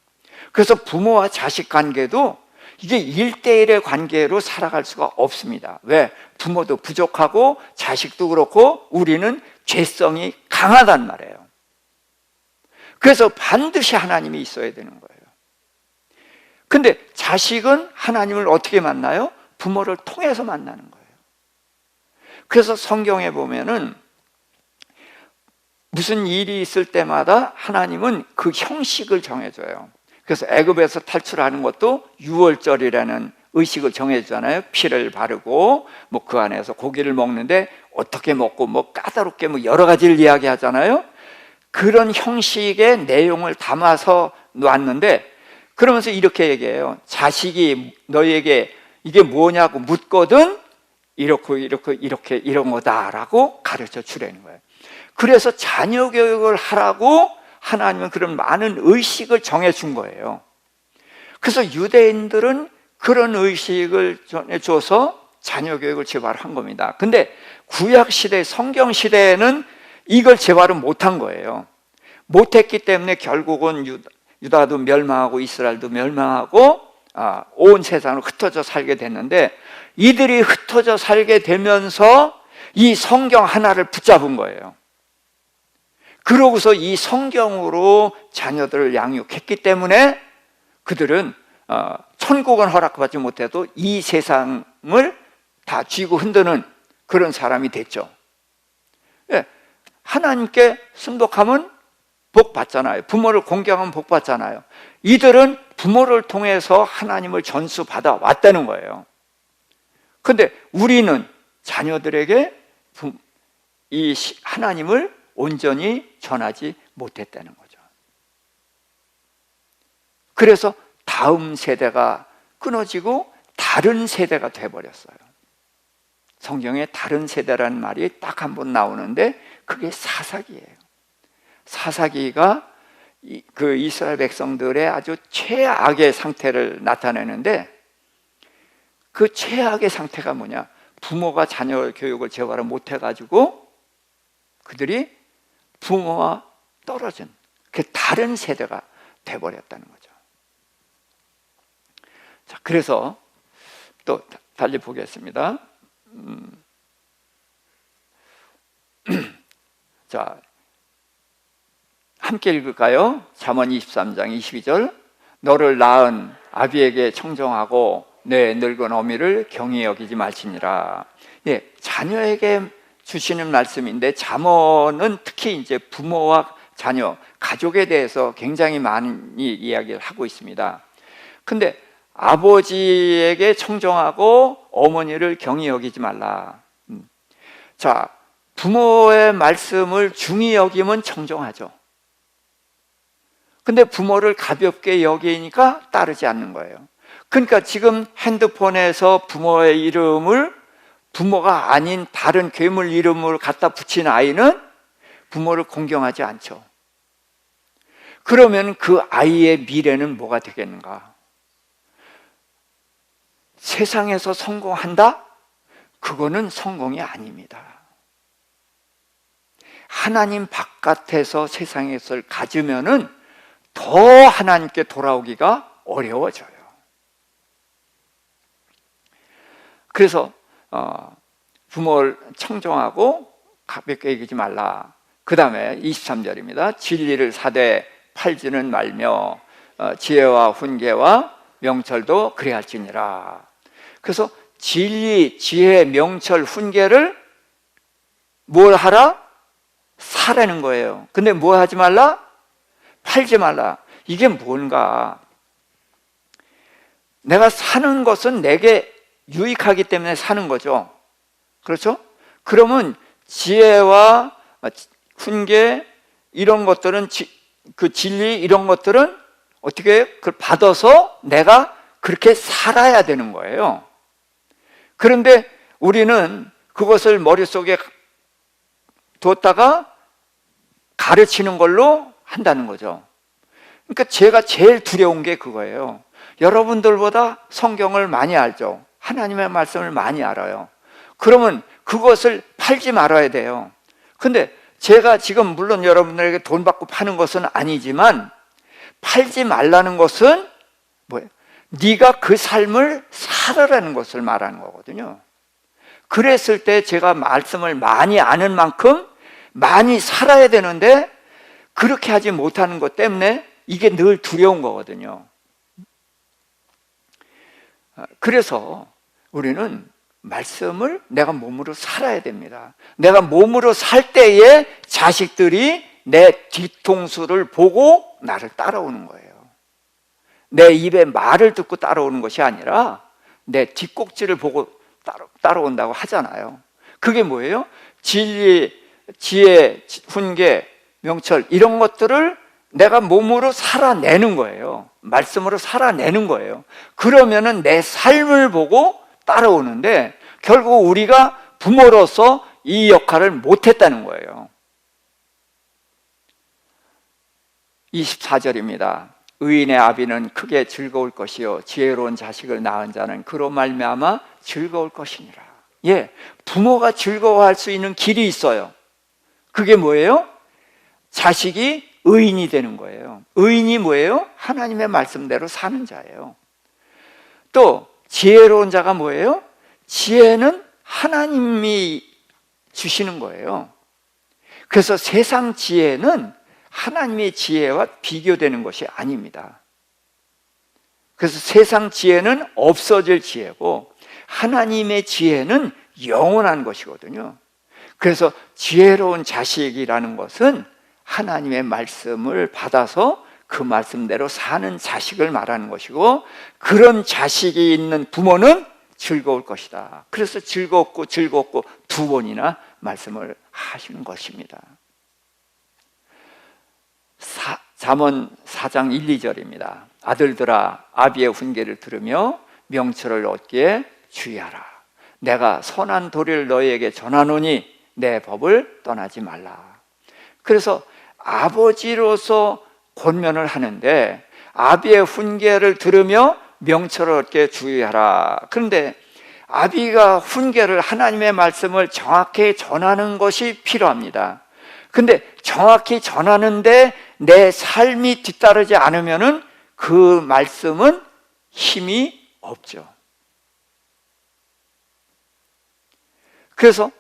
그래서 부모와 자식 관계도 이게 1대1의 관계로 살아갈 수가 없습니다. 왜? 부모도 부족하고 자식도 그렇고 우리는 죄성이 강하단 말이에요. 그래서 반드시 하나님이 있어야 되는 거예요. 근데 자식은 하나님을 어떻게 만나요? 부모를 통해서 만나는 거예요. 그래서 성경에 보면은 무슨 일이 있을 때마다 하나님은 그 형식을 정해줘요. 그래서 애굽에서 탈출하는 것도 유월절이라는 의식을 정해주잖아요. 피를 바르고 뭐 그 안에서 고기를 먹는데 어떻게 먹고 뭐 까다롭게 뭐 여러 가지를 이야기하잖아요. 그런 형식의 내용을 담아서 놨는데, 그러면서 이렇게 얘기해요. 자식이 너에게 이게 뭐냐고 묻거든 이렇게 이런 거다라고 가르쳐 주라는 거예요. 그래서 자녀 교육을 하라고 하나님은 그런 많은 의식을 정해 준 거예요. 그래서 유대인들은 그런 의식을 전해줘서 자녀 교육을 재발을 한 겁니다. 근데 구약시대, 성경시대에는 이걸 재발을 못한 거예요. 못했기 때문에 결국은 유다도 멸망하고 이스라엘도 멸망하고 온 세상으로 흩어져 살게 됐는데, 이들이 흩어져 살게 되면서 이 성경 하나를 붙잡은 거예요. 그러고서 이 성경으로 자녀들을 양육했기 때문에 그들은 천국은 허락받지 못해도 이 세상을 다 쥐고 흔드는 그런 사람이 됐죠. 하나님께 순복하면 복 받잖아요. 부모를 공경하면 복 받잖아요. 이들은 부모를 통해서 하나님을 전수받아 왔다는 거예요. 근데 우리는 자녀들에게 이 하나님을 온전히 전하지 못했다는 거죠. 그래서 다음 세대가 끊어지고 다른 세대가 돼버렸어요. 성경에 다른 세대라는 말이 딱 한 번 나오는데 그게 사사기예요. 사사기가 그 이스라엘 백성들의 아주 최악의 상태를 나타내는데, 그 최악의 상태가 뭐냐? 부모가 자녀 교육을 제대로 못해가지고 그들이 부모와 떨어진 그 다른 세대가 돼버렸다는 거죠. 자, 그래서 또 달리 보겠습니다. 자, 함께 읽을까요? 잠언 23장 22절. 너를 낳은 아비에게 청정하고 내 늙은 어미를 경히 여기지 말지니라. 예, 자녀에게 주시는 말씀인데, 잠언은 특히 이제 부모와 자녀, 가족에 대해서 굉장히 많이 이야기를 하고 있습니다. 근데 아버지에게 청정하고 어머니를 경히 여기지 말라. 자, 부모의 말씀을 중히 여기면 청정하죠. 근데 부모를 가볍게 여기니까 따르지 않는 거예요. 그러니까 지금 핸드폰에서 부모의 이름을 부모가 아닌 다른 괴물 이름을 갖다 붙인 아이는 부모를 공경하지 않죠. 그러면 그 아이의 미래는 뭐가 되겠는가? 세상에서 성공한다? 그거는 성공이 아닙니다. 하나님 바깥에서 세상에서 가지면은 더 하나님께 돌아오기가 어려워져요. 그래서 부모를 청정하고 가볍게 여기지 말라. 그 다음에 23절입니다. 진리를 사되 팔지는 말며 지혜와 훈계와 명철도 그래야 할지니라. 그래서 진리, 지혜, 명철, 훈계를 뭘 하라? 사라는 거예요. 근데 뭐 하지 말라? 팔지 말라. 이게 뭔가? 내가 사는 것은 내게 유익하기 때문에 사는 거죠. 그렇죠? 그러면 지혜와 훈계 이런 것들은 그 진리 이런 것들은 어떻게 그걸 받아서 내가 그렇게 살아야 되는 거예요. 그런데 우리는 그것을 머릿속에 뒀다가 가르치는 걸로 한다는 거죠. 그러니까 제가 제일 두려운 게 그거예요. 여러분들보다 성경을 많이 알죠. 하나님의 말씀을 많이 알아요. 그러면 그것을 팔지 말아야 돼요. 근데 제가 지금 물론 여러분들에게 돈 받고 파는 것은 아니지만, 팔지 말라는 것은 뭐예요? 네가 그 삶을 살아라는 것을 말하는 거거든요. 그랬을 때 제가 말씀을 많이 아는 만큼 많이 살아야 되는데 그렇게 하지 못하는 것 때문에 이게 늘 두려운 거거든요. 그래서 우리는 말씀을 내가 몸으로 살아야 됩니다. 내가 몸으로 살 때에 자식들이 내 뒤통수를 보고 나를 따라오는 거예요. 내 입에 말을 듣고 따라오는 것이 아니라 내 뒷꼭지를 보고 따라온다고 하잖아요. 그게 뭐예요? 진리, 지혜, 훈계, 명철 이런 것들을 내가 몸으로 살아내는 거예요. 말씀으로 살아내는 거예요. 그러면은 내 삶을 보고 따라오는데 결국 우리가 부모로서 이 역할을 못했다는 거예요. 24절입니다. 의인의 아비는 크게 즐거울 것이요 지혜로운 자식을 낳은 자는 그로 말미암아 즐거울 것이니라. 예, 부모가 즐거워할 수 있는 길이 있어요. 그게 뭐예요? 자식이 의인이 되는 거예요. 의인이 뭐예요? 하나님의 말씀대로 사는 자예요. 또 지혜로운 자가 뭐예요? 지혜는 하나님이 주시는 거예요. 그래서 세상 지혜는 하나님의 지혜와 비교되는 것이 아닙니다. 그래서 세상 지혜는 없어질 지혜고 하나님의 지혜는 영원한 것이거든요. 그래서 지혜로운 자식이라는 것은 하나님의 말씀을 받아서 그 말씀대로 사는 자식을 말하는 것이고, 그런 자식이 있는 부모는 즐거울 것이다. 그래서 즐겁고 두 번이나 말씀을 하시는 것입니다. 잠언 4장 1, 2절입니다. 아들들아 아비의 훈계를 들으며 명철을 얻기에 주의하라. 내가 선한 도리를 너희에게 전하노니 내 법을 떠나지 말라. 그래서 아버지로서 권면을 하는데 아비의 훈계를 들으며 명철을 얻게 주의하라. 그런데 아비가 훈계를, 하나님의 말씀을 정확히 전하는 것이 필요합니다. 근데 정확히 전하는데 내 삶이 뒤따르지 않으면은 그 말씀은 힘이 없죠. 그래서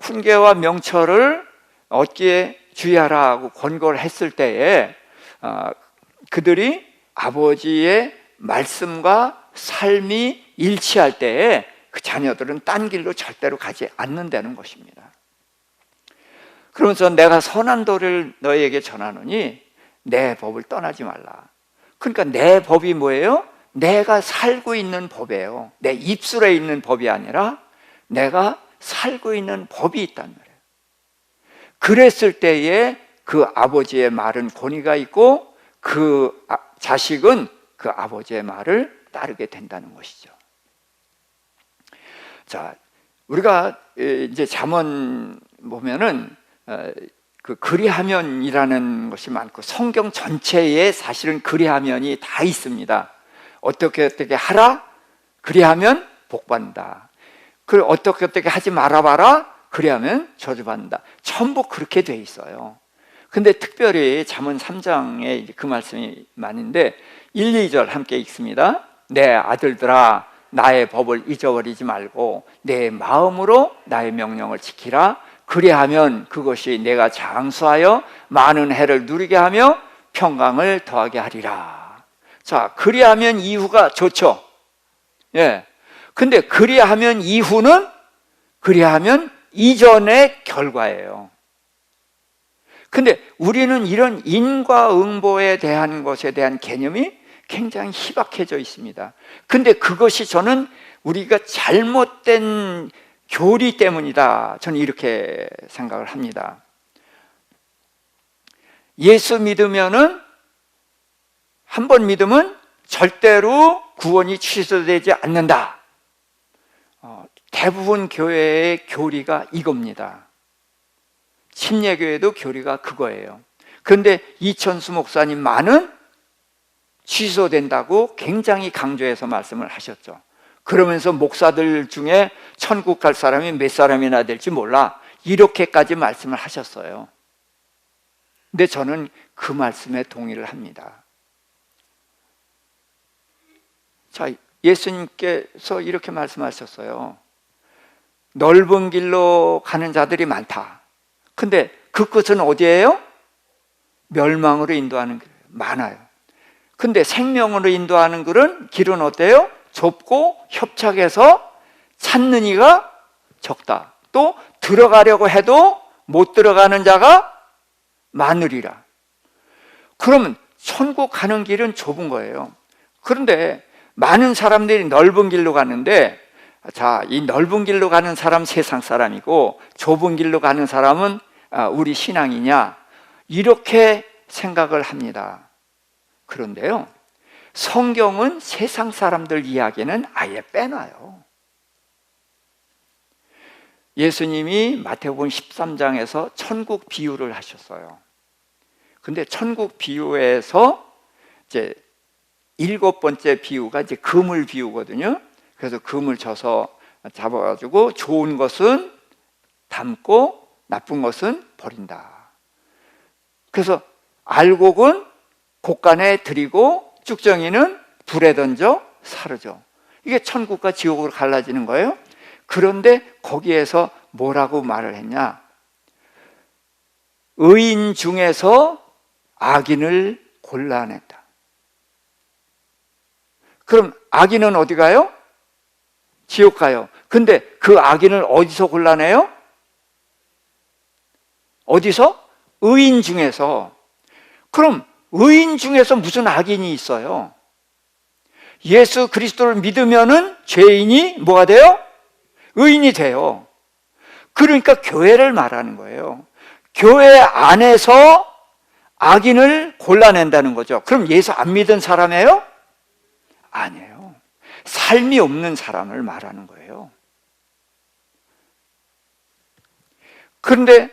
훈계와 명철을 얻기에 주의하라고 권고를 했을 때에 그들이 아버지의 말씀과 삶이 일치할 때에 그 자녀들은 딴 길로 절대로 가지 않는다는 것입니다. 그러면서 내가 선한 도를 너희에게 전하노니 내 법을 떠나지 말라. 그러니까 내 법이 뭐예요? 내가 살고 있는 법이에요. 내 입술에 있는 법이 아니라 내가 살고 있는 법이 있단 말이에요. 그랬을 때에 그 아버지의 말은 권위가 있고 그 자식은 그 아버지의 말을 따르게 된다는 것이죠. 자, 우리가 이제 잠언 보면은 그 그리하면이라는 것이 많고 성경 전체에 사실은 그리하면이 다 있습니다. 어떻게 하라? 그리하면 복받는다. 그 어떻게 하지 말아봐라? 그리하면 저주받는다. 전부 그렇게 돼 있어요. 근데 특별히 잠언 3장에 그 말씀이 많은데 1, 2절 함께 읽습니다. 내 아들들아 나의 법을 잊어버리지 말고 내 마음으로 나의 명령을 지키라. 그리하면 그것이 내가 장수하여 많은 해를 누리게 하며 평강을 더하게 하리라. 자, 그리하면 이후가 좋죠. 예. 근데 그리하면 이후는 그리하면 이전의 결과예요. 근데 우리는 이런 인과응보에 대한 것에 대한 개념이 굉장히 희박해져 있습니다. 근데 그것이 저는 우리가 잘못된 교리 때문이다, 저는 이렇게 생각을 합니다. 예수 믿으면은, 한 번 믿으면 절대로 구원이 취소되지 않는다. 대부분 교회의 교리가 이겁니다. 침례교회도 교리가 그거예요. 그런데 이천수 목사님만은 취소된다고 굉장히 강조해서 말씀을 하셨죠. 그러면서 목사들 중에 천국 갈 사람이 몇 사람이나 될지 몰라, 이렇게까지 말씀을 하셨어요. 근데 저는 그 말씀에 동의를 합니다. 자, 예수님께서 이렇게 말씀하셨어요. 넓은 길로 가는 자들이 많다. 근데 그 끝은 어디예요? 멸망으로 인도하는 길이에요. 많아요. 근데 생명으로 인도하는 길은 어때요? 좁고 협착해서 찾는 이가 적다. 또 들어가려고 해도 못 들어가는 자가 많으리라. 그러면 천국 가는 길은 좁은 거예요. 그런데 많은 사람들이 넓은 길로 가는데, 자, 이 넓은 길로 가는 사람 세상 사람이고 좁은 길로 가는 사람은 우리 신앙이냐, 이렇게 생각을 합니다. 그런데요, 성경은 세상 사람들 이야기는 아예 빼놔요. 예수님이 마태복음 13장에서 천국 비유를 하셨어요. 근데 천국 비유에서 이제 7번째 비유가 이제 금을 비유거든요. 그래서 금을 져서 잡아가지고 좋은 것은 담고 나쁜 것은 버린다. 그래서 알곡은 곡간에 들이고 쭉정이는 불에 던져 사르죠. 이게 천국과 지옥으로 갈라지는 거예요. 그런데 거기에서 뭐라고 말을 했냐? 의인 중에서 악인을 골라냈다. 그럼 악인은 어디 가요? 지옥 가요. 근데 그 악인을 어디서 골라내요? 어디서? 의인 중에서. 그럼 의인 중에서 무슨 악인이 있어요? 예수 그리스도를 믿으면은 죄인이 뭐가 돼요? 의인이 돼요. 그러니까 교회를 말하는 거예요. 교회 안에서 악인을 골라낸다는 거죠. 그럼 예수 안 믿은 사람이에요? 아니에요. 삶이 없는 사람을 말하는 거예요. 그런데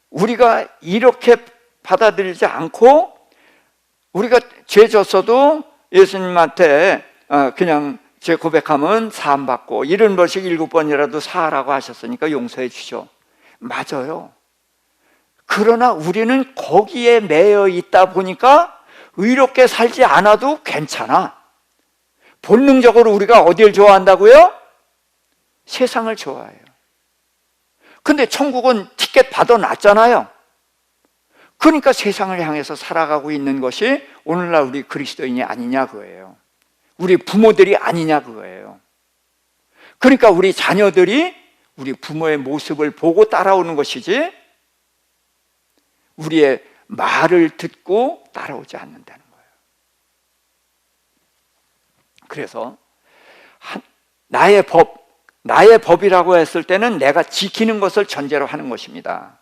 우리가 이렇게 받아들이지 않고 우리가 죄 졌어도 예수님한테 그냥 죄 고백하면 사함받고 70번씩 7번이라도 사하라고 하셨으니까 용서해 주죠. 맞아요. 그러나 우리는 거기에 매여 있다 보니까 의롭게 살지 않아도 괜찮아. 본능적으로 우리가 어디를 좋아한다고요? 세상을 좋아해요. 근데 천국은 티켓 받아놨잖아요. 그러니까 세상을 향해서 살아가고 있는 것이 오늘날 우리 그리스도인이 아니냐 그거예요. 우리 부모들이 아니냐 그거예요. 그러니까 우리 자녀들이 우리 부모의 모습을 보고 따라오는 것이지 우리의 말을 듣고 따라오지 않는다는 거예요. 그래서 나의 법이라고 했을 때는 내가 지키는 것을 전제로 하는 것입니다.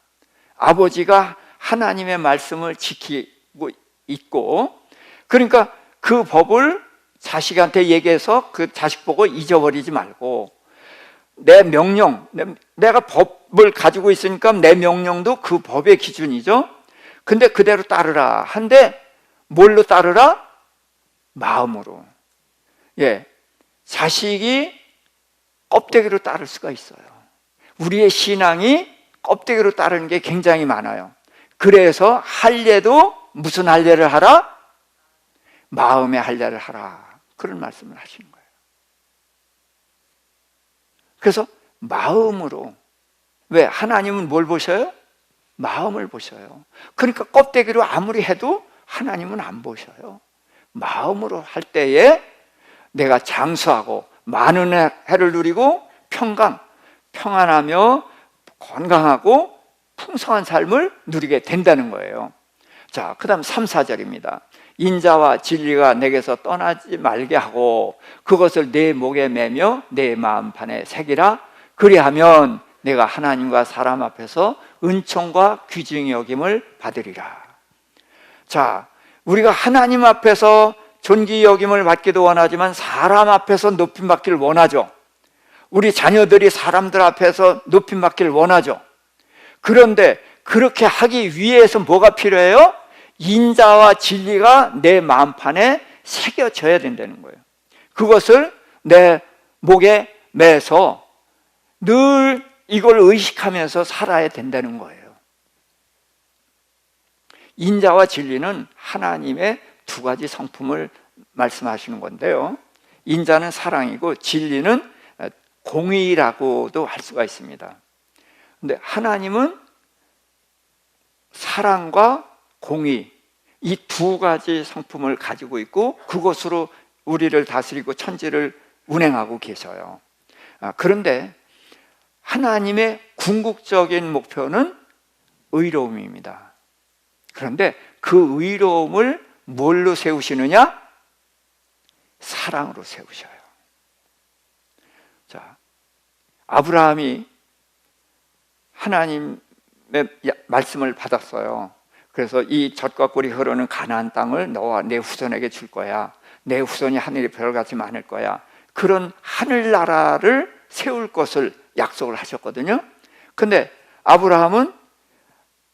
아버지가 하나님의 말씀을 지키고 있고, 그러니까 그 법을 자식한테 얘기해서 그 자식 보고 잊어버리지 말고, 내 명령, 내가 법을 가지고 있으니까 내 명령도 그 법의 기준이죠. 근데 그대로 따르라 한데 뭘로 따르라? 마음으로. 예, 자식이 껍데기로 따를 수가 있어요. 우리의 신앙이 껍데기로 따르는 게 굉장히 많아요. 그래서 할례도 무슨 할례를 하라? 마음의 할례를 하라. 그런 말씀을 하시는 거예요. 그래서 마음으로. 왜? 하나님은 뭘 보셔요? 마음을 보셔요. 그러니까 껍데기로 아무리 해도 하나님은 안 보셔요. 마음으로 할 때에 내가 장수하고 많은 해를 누리고 평안하며 건강하고 풍성한 삶을 누리게 된다는 거예요. 자, 그 다음 3, 4절입니다. 인자와 진리가 내게서 떠나지 말게 하고 그것을 내 목에 매며 내 마음판에 새기라. 그리하면 내가 하나님과 사람 앞에서 은총과 귀중히 여김을 받으리라. 자, 우리가 하나님 앞에서 존귀 여김을 받기도 원하지만 사람 앞에서 높임 받기를 원하죠. 우리 자녀들이 사람들 앞에서 높임 받기를 원하죠. 그런데 그렇게 하기 위해서 뭐가 필요해요? 인자와 진리가 내 마음판에 새겨져야 된다는 거예요. 그것을 내 목에 매서 늘 이걸 의식하면서 살아야 된다는 거예요. 인자와 진리는 하나님의 두 가지 성품을 말씀하시는 건데요. 인자는 사랑이고 진리는 공의라고도 할 수가 있습니다. 근데 하나님은 사랑과 공의, 이 두 가지 성품을 가지고 있고 그것으로 우리를 다스리고 천지를 운행하고 계셔요. 그런데 하나님의 궁극적인 목표는 의로움입니다. 그런데 그 의로움을 뭘로 세우시느냐? 사랑으로 세우셔요. 자, 아브라함이 하나님의 말씀을 받았어요. 그래서 이 젖과 꿀이 흐르는 가나안 땅을 너와 내 후손에게 줄 거야. 내 후손이 하늘의 별같이 많을 거야. 그런 하늘나라를 세울 것을 약속을 하셨거든요. 근데 아브라함은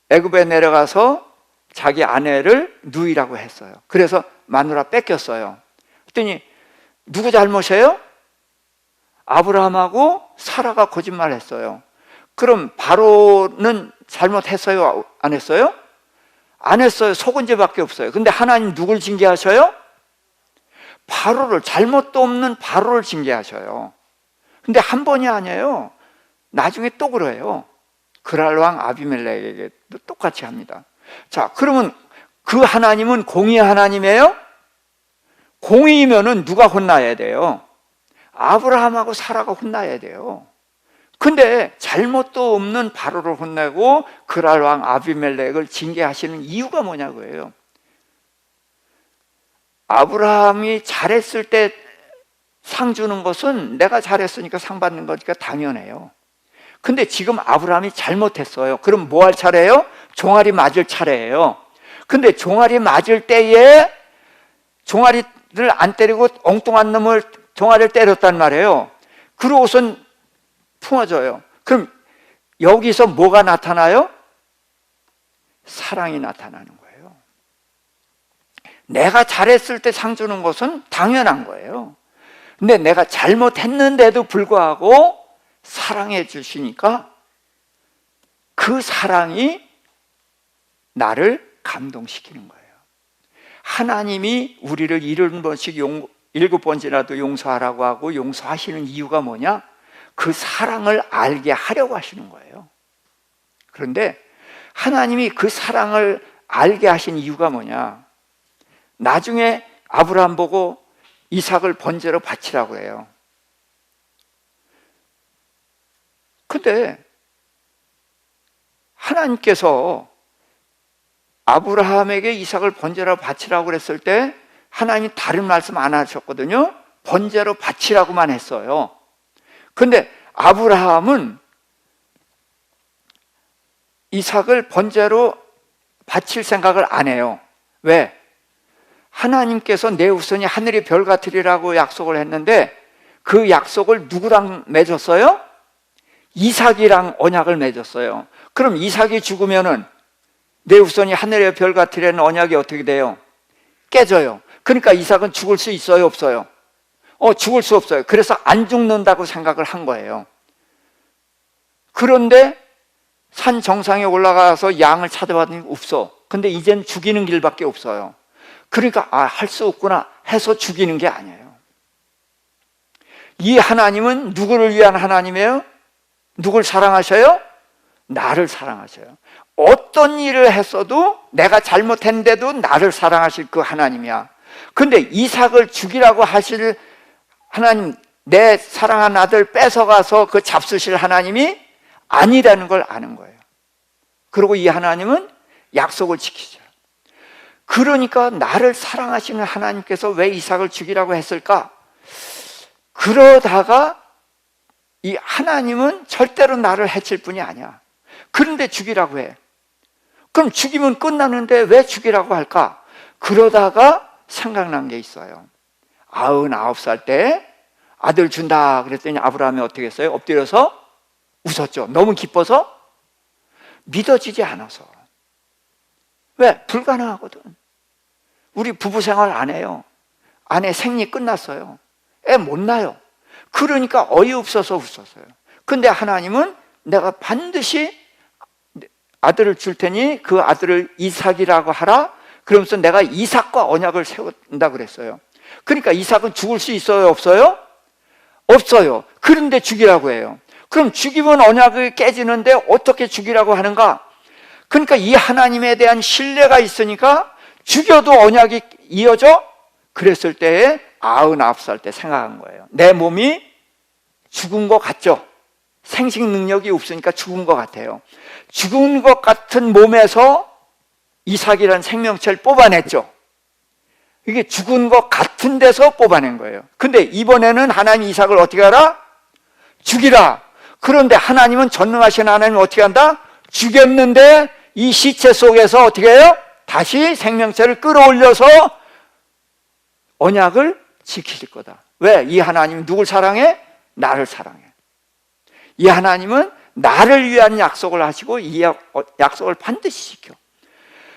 애굽에 내려가서 자기 아내를 누이라고 했어요. 그래서 마누라 뺏겼어요. 그랬더니 누구 잘못이에요? 아브라함하고 사라가 거짓말했어요. 그럼 바로는 잘못했어요? 안 했어요? 안 했어요. 속은 죄밖에 없어요. 근데 하나님 누굴 징계하셔요? 바로를, 잘못도 없는 바로를 징계하셔요. 근데 한 번이 아니에요. 나중에 또 그래요. 그랄 왕 아비멜렉에게도 똑같이 합니다. 자, 그러면 그 하나님은 공의 하나님이에요? 공의면은 누가 혼나야 돼요? 아브라함하고 사라가 혼나야 돼요. 근데 잘못도 없는 바로를 혼내고 그랄 왕 아비멜렉을 징계하시는 이유가 뭐냐고요. 아브라함이 잘했을 때 상 주는 것은 내가 잘했으니까 상 받는 거니까 당연해요. 근데 지금 아브라함이 잘못했어요. 그럼 뭐 할 차례예요? 종아리 맞을 차례예요. 근데 종아리 맞을 때에 종아리를 안 때리고 엉뚱한 놈을 종아리를 때렸단 말이에요. 그러고선 품어줘요. 그럼 여기서 뭐가 나타나요? 사랑이 나타나는 거예요. 내가 잘했을 때 상 주는 것은 당연한 거예요. 근데 내가 잘못했는데도 불구하고 사랑해 주시니까 그 사랑이 나를 감동시키는 거예요. 하나님이 우리를 7번씩 7번째라도 용서하라고 하고 용서하시는 이유가 뭐냐? 그 사랑을 알게 하려고 하시는 거예요. 그런데 하나님이 그 사랑을 알게 하신 이유가 뭐냐? 나중에 아브라함 보고 이삭을 번제로 바치라고 해요. 근데 하나님께서 아브라함에게 이삭을 번제로 바치라고 그랬을 때 하나님이 다른 말씀 안 하셨거든요. 번제로 바치라고만 했어요. 근데 아브라함은 이삭을 번제로 바칠 생각을 안 해요. 왜? 하나님께서 내 후손이 하늘의 별 같으리라고 약속을 했는데 그 약속을 누구랑 맺었어요? 이삭이랑 언약을 맺었어요. 그럼 이삭이 죽으면은 내 후손이 하늘의 별 같으리라는 언약이 어떻게 돼요? 깨져요. 그러니까 이삭은 죽을 수 있어요, 없어요? 죽을 수 없어요. 그래서 안 죽는다고 생각을 한 거예요. 그런데 산 정상에 올라가서 양을 찾아봤더니 없어. 근데 이젠 죽이는 길밖에 없어요. 그러니까 할 수 없구나 해서 죽이는 게 아니에요. 이 하나님은 누구를 위한 하나님이에요? 누굴 사랑하셔요? 나를 사랑하셔요. 어떤 일을 했어도 내가 잘못했는데도 나를 사랑하실 그 하나님이야. 근데 이삭을 죽이라고 하실 하나님, 내 사랑한 아들 뺏어가서 그 잡수실 하나님이 아니라는 걸 아는 거예요. 그리고 이 하나님은 약속을 지키죠. 그러니까 나를 사랑하시는 하나님께서 왜 이삭을 죽이라고 했을까? 그러다가 이 하나님은 절대로 나를 해칠 분이 아니야. 그런데 죽이라고 해. 그럼 죽이면 끝나는데 왜 죽이라고 할까? 그러다가 생각난 게 있어요. 99살 때 아들 준다 그랬더니 아브라함이 어떻게 했어요? 엎드려서 웃었죠. 너무 기뻐서 믿어지지 않아서. 왜? 불가능하거든. 우리 부부 생활 안 해요. 아내 생리 끝났어요. 애 못 낳아요. 그러니까 어이없어서 웃었어요. 근데 하나님은 내가 반드시 아들을 줄 테니 그 아들을 이삭이라고 하라. 그러면서 내가 이삭과 언약을 세운다 그랬어요. 그러니까 이삭은 죽을 수 있어요, 없어요? 없어요. 그런데 죽이라고 해요. 그럼 죽이면 언약이 깨지는데 어떻게 죽이라고 하는가? 그러니까 이 하나님에 대한 신뢰가 있으니까 죽여도 언약이 이어져? 그랬을 때에 99살 때 생각한 거예요. 내 몸이 죽은 것 같죠? 생식 능력이 없으니까 죽은 것 같아요. 죽은 것 같은 몸에서 이삭이라는 생명체를 뽑아냈죠. 이게 죽은 것 같은 데서 뽑아낸 거예요. 근데 이번에는 하나님 이삭을 어떻게 하라? 죽이라. 그런데 하나님은 전능하신 하나님은 어떻게 한다? 죽였는데 이 시체 속에서 어떻게 해요? 다시 생명체를 끌어올려서 언약을 지키실 거다. 왜? 이 하나님은 누굴 사랑해? 나를 사랑해. 이 하나님은 나를 위한 약속을 하시고 이 약속을 반드시 지켜.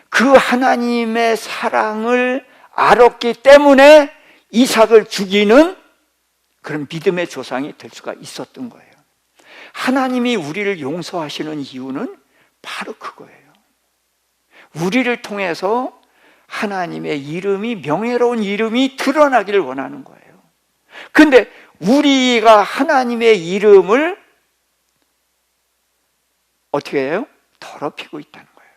그 하나님의 사랑을 알았기 때문에 이삭을 죽이는 그런 믿음의 조상이 될 수가 있었던 거예요. 하나님이 우리를 용서하시는 이유는 바로 그거예요. 우리를 통해서 하나님의 이름이, 명예로운 이름이 드러나기를 원하는 거예요. 근데 우리가 하나님의 이름을 어떻게 해요? 더럽히고 있다는 거예요.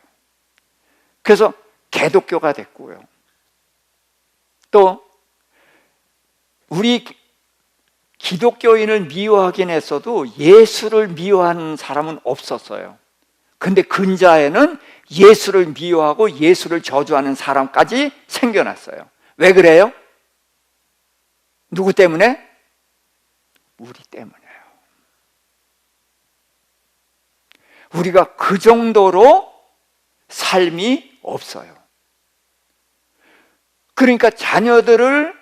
그래서 개독교가 됐고요. 또 우리 기독교인을 미워하긴 했어도 예수를 미워하는 사람은 없었어요. 근데 근자에는 예수를 미워하고 예수를 저주하는 사람까지 생겨났어요. 왜 그래요? 누구 때문에? 우리 때문에요. 우리가 그 정도로 삶이 없어요. 그러니까 자녀들을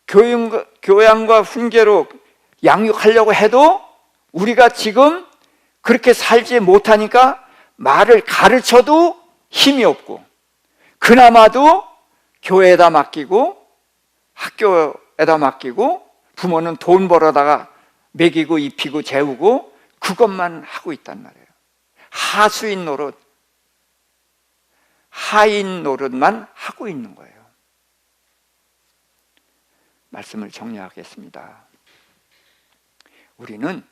교양과 훈계로 양육하려고 해도 우리가 지금 그렇게 살지 못하니까 말을 가르쳐도 힘이 없고, 그나마도 교회에다 맡기고 학교에다 맡기고 부모는 돈 벌어다가 먹이고 입히고 재우고 그것만 하고 있단 말이에요. 하수인 노릇, 하인 노릇만 하고 있는 거예요. 말씀을 정리하겠습니다. 우리는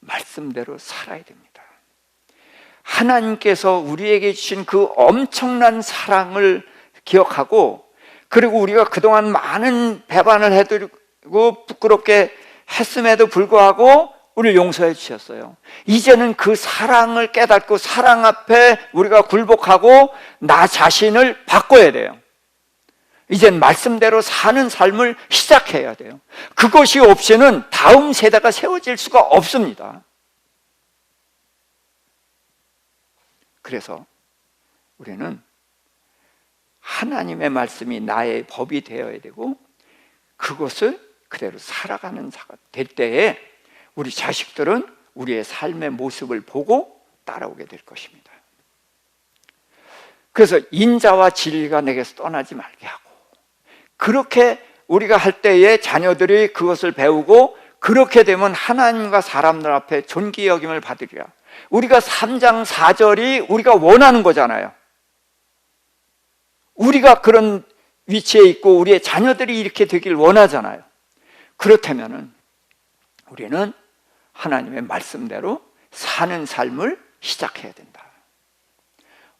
말씀대로 살아야 됩니다. 하나님께서 우리에게 주신 그 엄청난 사랑을 기억하고, 그리고 우리가 그동안 많은 배반을 해드리고 부끄럽게 했음에도 불구하고 우리를 용서해 주셨어요. 이제는 그 사랑을 깨닫고 사랑 앞에 우리가 굴복하고 나 자신을 바꿔야 돼요. 이젠 말씀대로 사는 삶을 시작해야 돼요. 그것이 없이는 다음 세대가 세워질 수가 없습니다. 그래서 우리는 하나님의 말씀이 나의 법이 되어야 되고, 그것을 그대로 살아가는 자가 될 때에 우리 자식들은 우리의 삶의 모습을 보고 따라오게 될 것입니다. 그래서 인자와 진리가 내게서 떠나지 말게 하고, 그렇게 우리가 할 때에 자녀들이 그것을 배우고, 그렇게 되면 하나님과 사람들 앞에 존귀 여김을 받으리라. 우리가 3장 4절이 우리가 원하는 거잖아요. 우리가 그런 위치에 있고 우리의 자녀들이 이렇게 되길 원하잖아요. 그렇다면 우리는 하나님의 말씀대로 사는 삶을 시작해야 된다.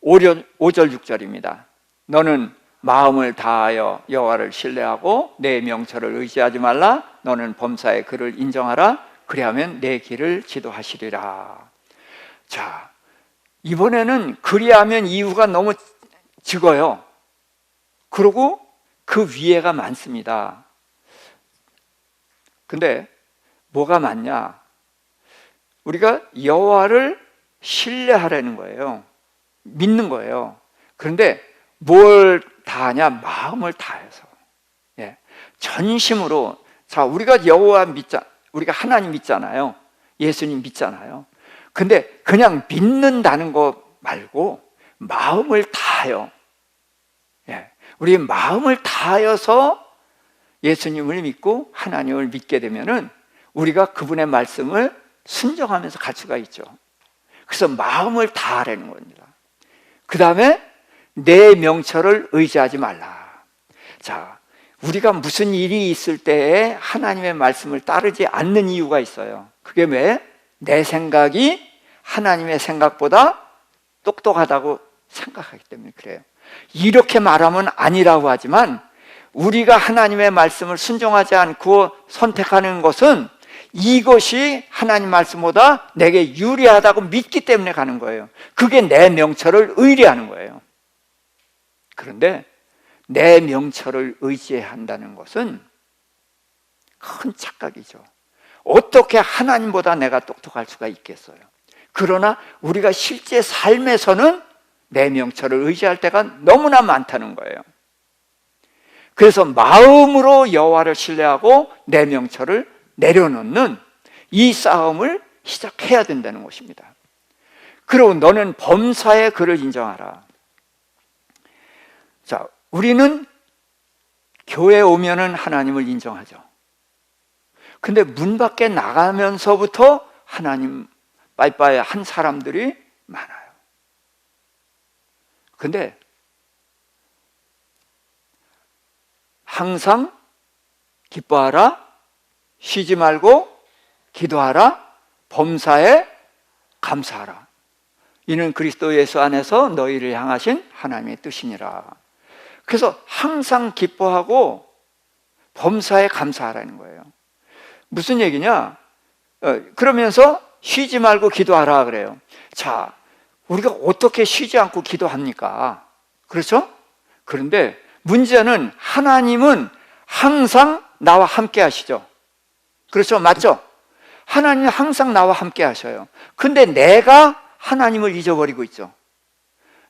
5절 6절입니다. 너는 마음을 다하여 여호와를 신뢰하고 내 명철을 의지하지 말라. 너는 범사의 그를 인정하라. 그리하면 내 길을 지도하시리라. 자, 이번에는 그리하면 이유가 너무 적어요. 그리고 그 위에가 많습니다. 근데 뭐가 많냐? 우리가 여호와를 신뢰하라는 거예요. 믿는 거예요. 그런데 뭘 다하냐? 마음을 다해서, 전심으로. 자, 우리가 여호와 믿자, 우리가 하나님 믿잖아요. 예수님 믿잖아요. 근데 그냥 믿는다는 거 말고 마음을 다하여, 우리 마음을 다하여서 예수님을 믿고 하나님을 믿게 되면은 우리가 그분의 말씀을 순종하면서 갈 수가 있죠. 그래서 마음을 다하라는 겁니다. 그 다음에 내 명철을 의지하지 말라. 자, 우리가 무슨 일이 있을 때에 하나님의 말씀을 따르지 않는 이유가 있어요. 그게 왜? 내 생각이 하나님의 생각보다 똑똑하다고 생각하기 때문에 그래요. 이렇게 말하면 아니라고 하지만, 우리가 하나님의 말씀을 순종하지 않고 선택하는 것은 이것이 하나님 말씀보다 내게 유리하다고 믿기 때문에 가는 거예요. 그게 내 명철을 의뢰하는 거예요. 그런데 내 명철을 의지한다는 것은 큰 착각이죠. 어떻게 하나님보다 내가 똑똑할 수가 있겠어요? 그러나 우리가 실제 삶에서는 내 명철을 의지할 때가 너무나 많다는 거예요. 그래서 마음으로 여호와를 신뢰하고 내 명철을 내려놓는 이 싸움을 시작해야 된다는 것입니다. 그리고 너는 범사의 그를 인정하라. 자, 우리는 교회 오면은 하나님을 인정하죠. 근데 문 밖에 나가면서부터 하나님 빠이빠이 한 사람들이 많아요. 근데 항상 기뻐하라, 쉬지 말고 기도하라, 범사에 감사하라. 이는 그리스도 예수 안에서 너희를 향하신 하나님의 뜻이니라. 그래서 항상 기뻐하고 범사에 감사하라는 거예요. 무슨 얘기냐? 그러면서 쉬지 말고 기도하라 그래요. 자, 우리가 어떻게 쉬지 않고 기도합니까? 그렇죠? 그런데 문제는 하나님은 항상 나와 함께 하시죠. 그렇죠? 맞죠? 하나님은 항상 나와 함께 하셔요. 근데 내가 하나님을 잊어버리고 있죠.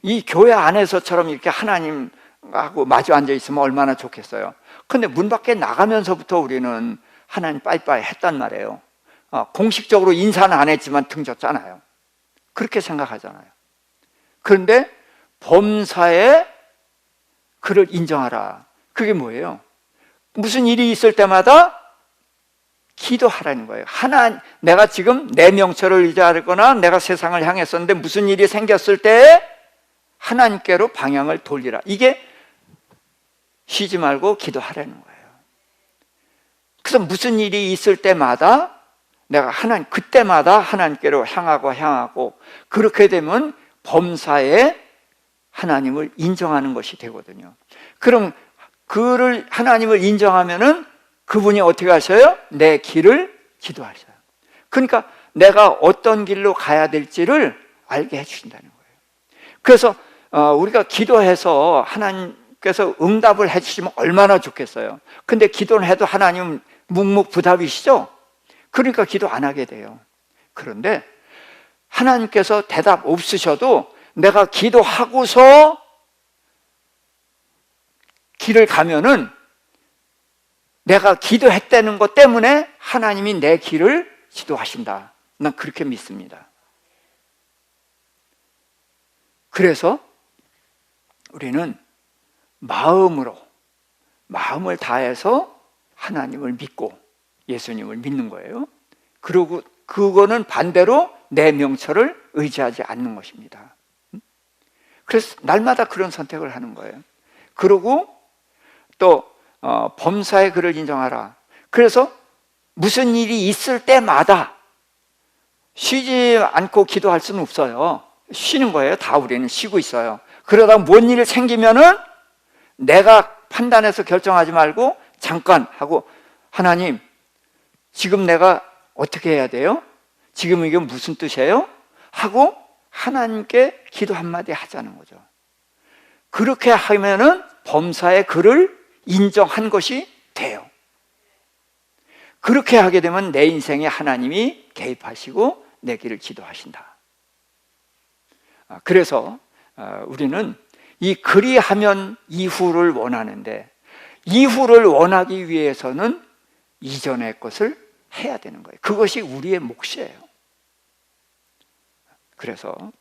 이 교회 안에서처럼 이렇게 하나님하고 마주 앉아 있으면 얼마나 좋겠어요. 근데 문 밖에 나가면서부터 우리는 하나님 빠이빠이 했단 말이에요. 공식적으로 인사는 안 했지만 등 졌잖아요. 그렇게 생각하잖아요. 그런데 범사에 그를 인정하라. 그게 뭐예요? 무슨 일이 있을 때마다 기도하라는 거예요. 내가 지금 내 명철을 의지하거나 내가 세상을 향했었는데 무슨 일이 생겼을 때 하나님께로 방향을 돌리라. 이게 쉬지 말고 기도하라는 거예요. 그래서 무슨 일이 있을 때마다 내가 그때마다 하나님께로 향하고 그렇게 되면 범사에 하나님을 인정하는 것이 되거든요. 그럼 하나님을 인정하면은 그분이 어떻게 하셔요? 내 길을 지도하셔요. 그러니까 내가 어떤 길로 가야 될지를 알게 해주신다는 거예요. 그래서 우리가 기도해서 하나님께서 응답을 해주시면 얼마나 좋겠어요. 근데 기도를 해도 하나님은 묵묵부답이시죠? 그러니까 기도 안 하게 돼요. 그런데 하나님께서 대답 없으셔도 내가 기도하고서 길을 가면은 내가 기도했다는 것 때문에 하나님이 내 길을 지도하신다. 난 그렇게 믿습니다. 그래서 우리는 마음을 다해서 하나님을 믿고 예수님을 믿는 거예요. 그리고 그거는 반대로 내 명철을 의지하지 않는 것입니다. 그래서 날마다 그런 선택을 하는 거예요. 그리고 또 범사에 그를 인정하라. 그래서 무슨 일이 있을 때마다 쉬지 않고 기도할 수는 없어요. 쉬는 거예요. 다 우리는 쉬고 있어요. 그러다가 뭔 일이 생기면은 내가 판단해서 결정하지 말고 잠깐 하고 하나님, 지금 내가 어떻게 해야 돼요? 지금 이게 무슨 뜻이에요? 하고 하나님께 기도 한마디 하자는 거죠. 그렇게 하면은 범사에 그를 인정한 것이 돼요. 그렇게 하게 되면 내 인생에 하나님이 개입하시고 내 길을 지도하신다. 그래서 우리는 이 그리하면 이후를 원하는데 이후를 원하기 위해서는 이전의 것을 해야 되는 거예요. 그것이 우리의 몫이에요. 그래서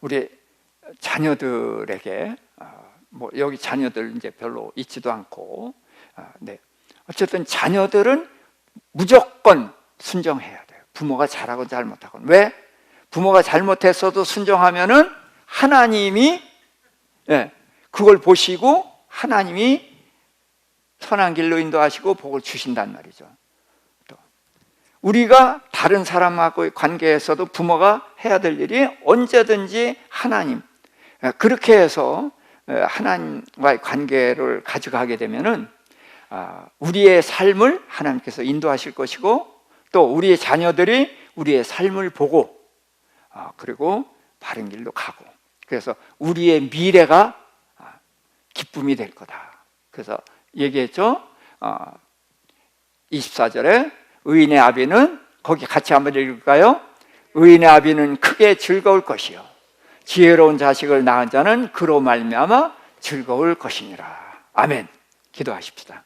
우리 자녀들에게 여기 자녀들 이제 별로 있지도 않고 어쨌든 자녀들은 무조건 순종해야 돼요. 부모가 잘하건 잘못하건. 왜? 부모가 잘못했어도 순종하면은 하나님이 그걸 보시고 하나님이 선한 길로 인도하시고 복을 주신단 말이죠. 또 우리가 다른 사람하고의 관계에서도 부모가 해야 될 일이 언제든지 하나님, 그렇게 해서 하나님과의 관계를 가져가게 되면은 우리의 삶을 하나님께서 인도하실 것이고 또 우리의 자녀들이 우리의 삶을 보고 그리고 바른 길로 가고 그래서 우리의 미래가 기쁨이 될 거다. 그래서 얘기했죠. 24절에 의인의 아비는 거기 같이 한번 읽을까요? 의인의 아비는 크게 즐거울 것이요 지혜로운 자식을 낳은 자는 그로 말미암아 즐거울 것이니라. 아멘. 기도하십시다.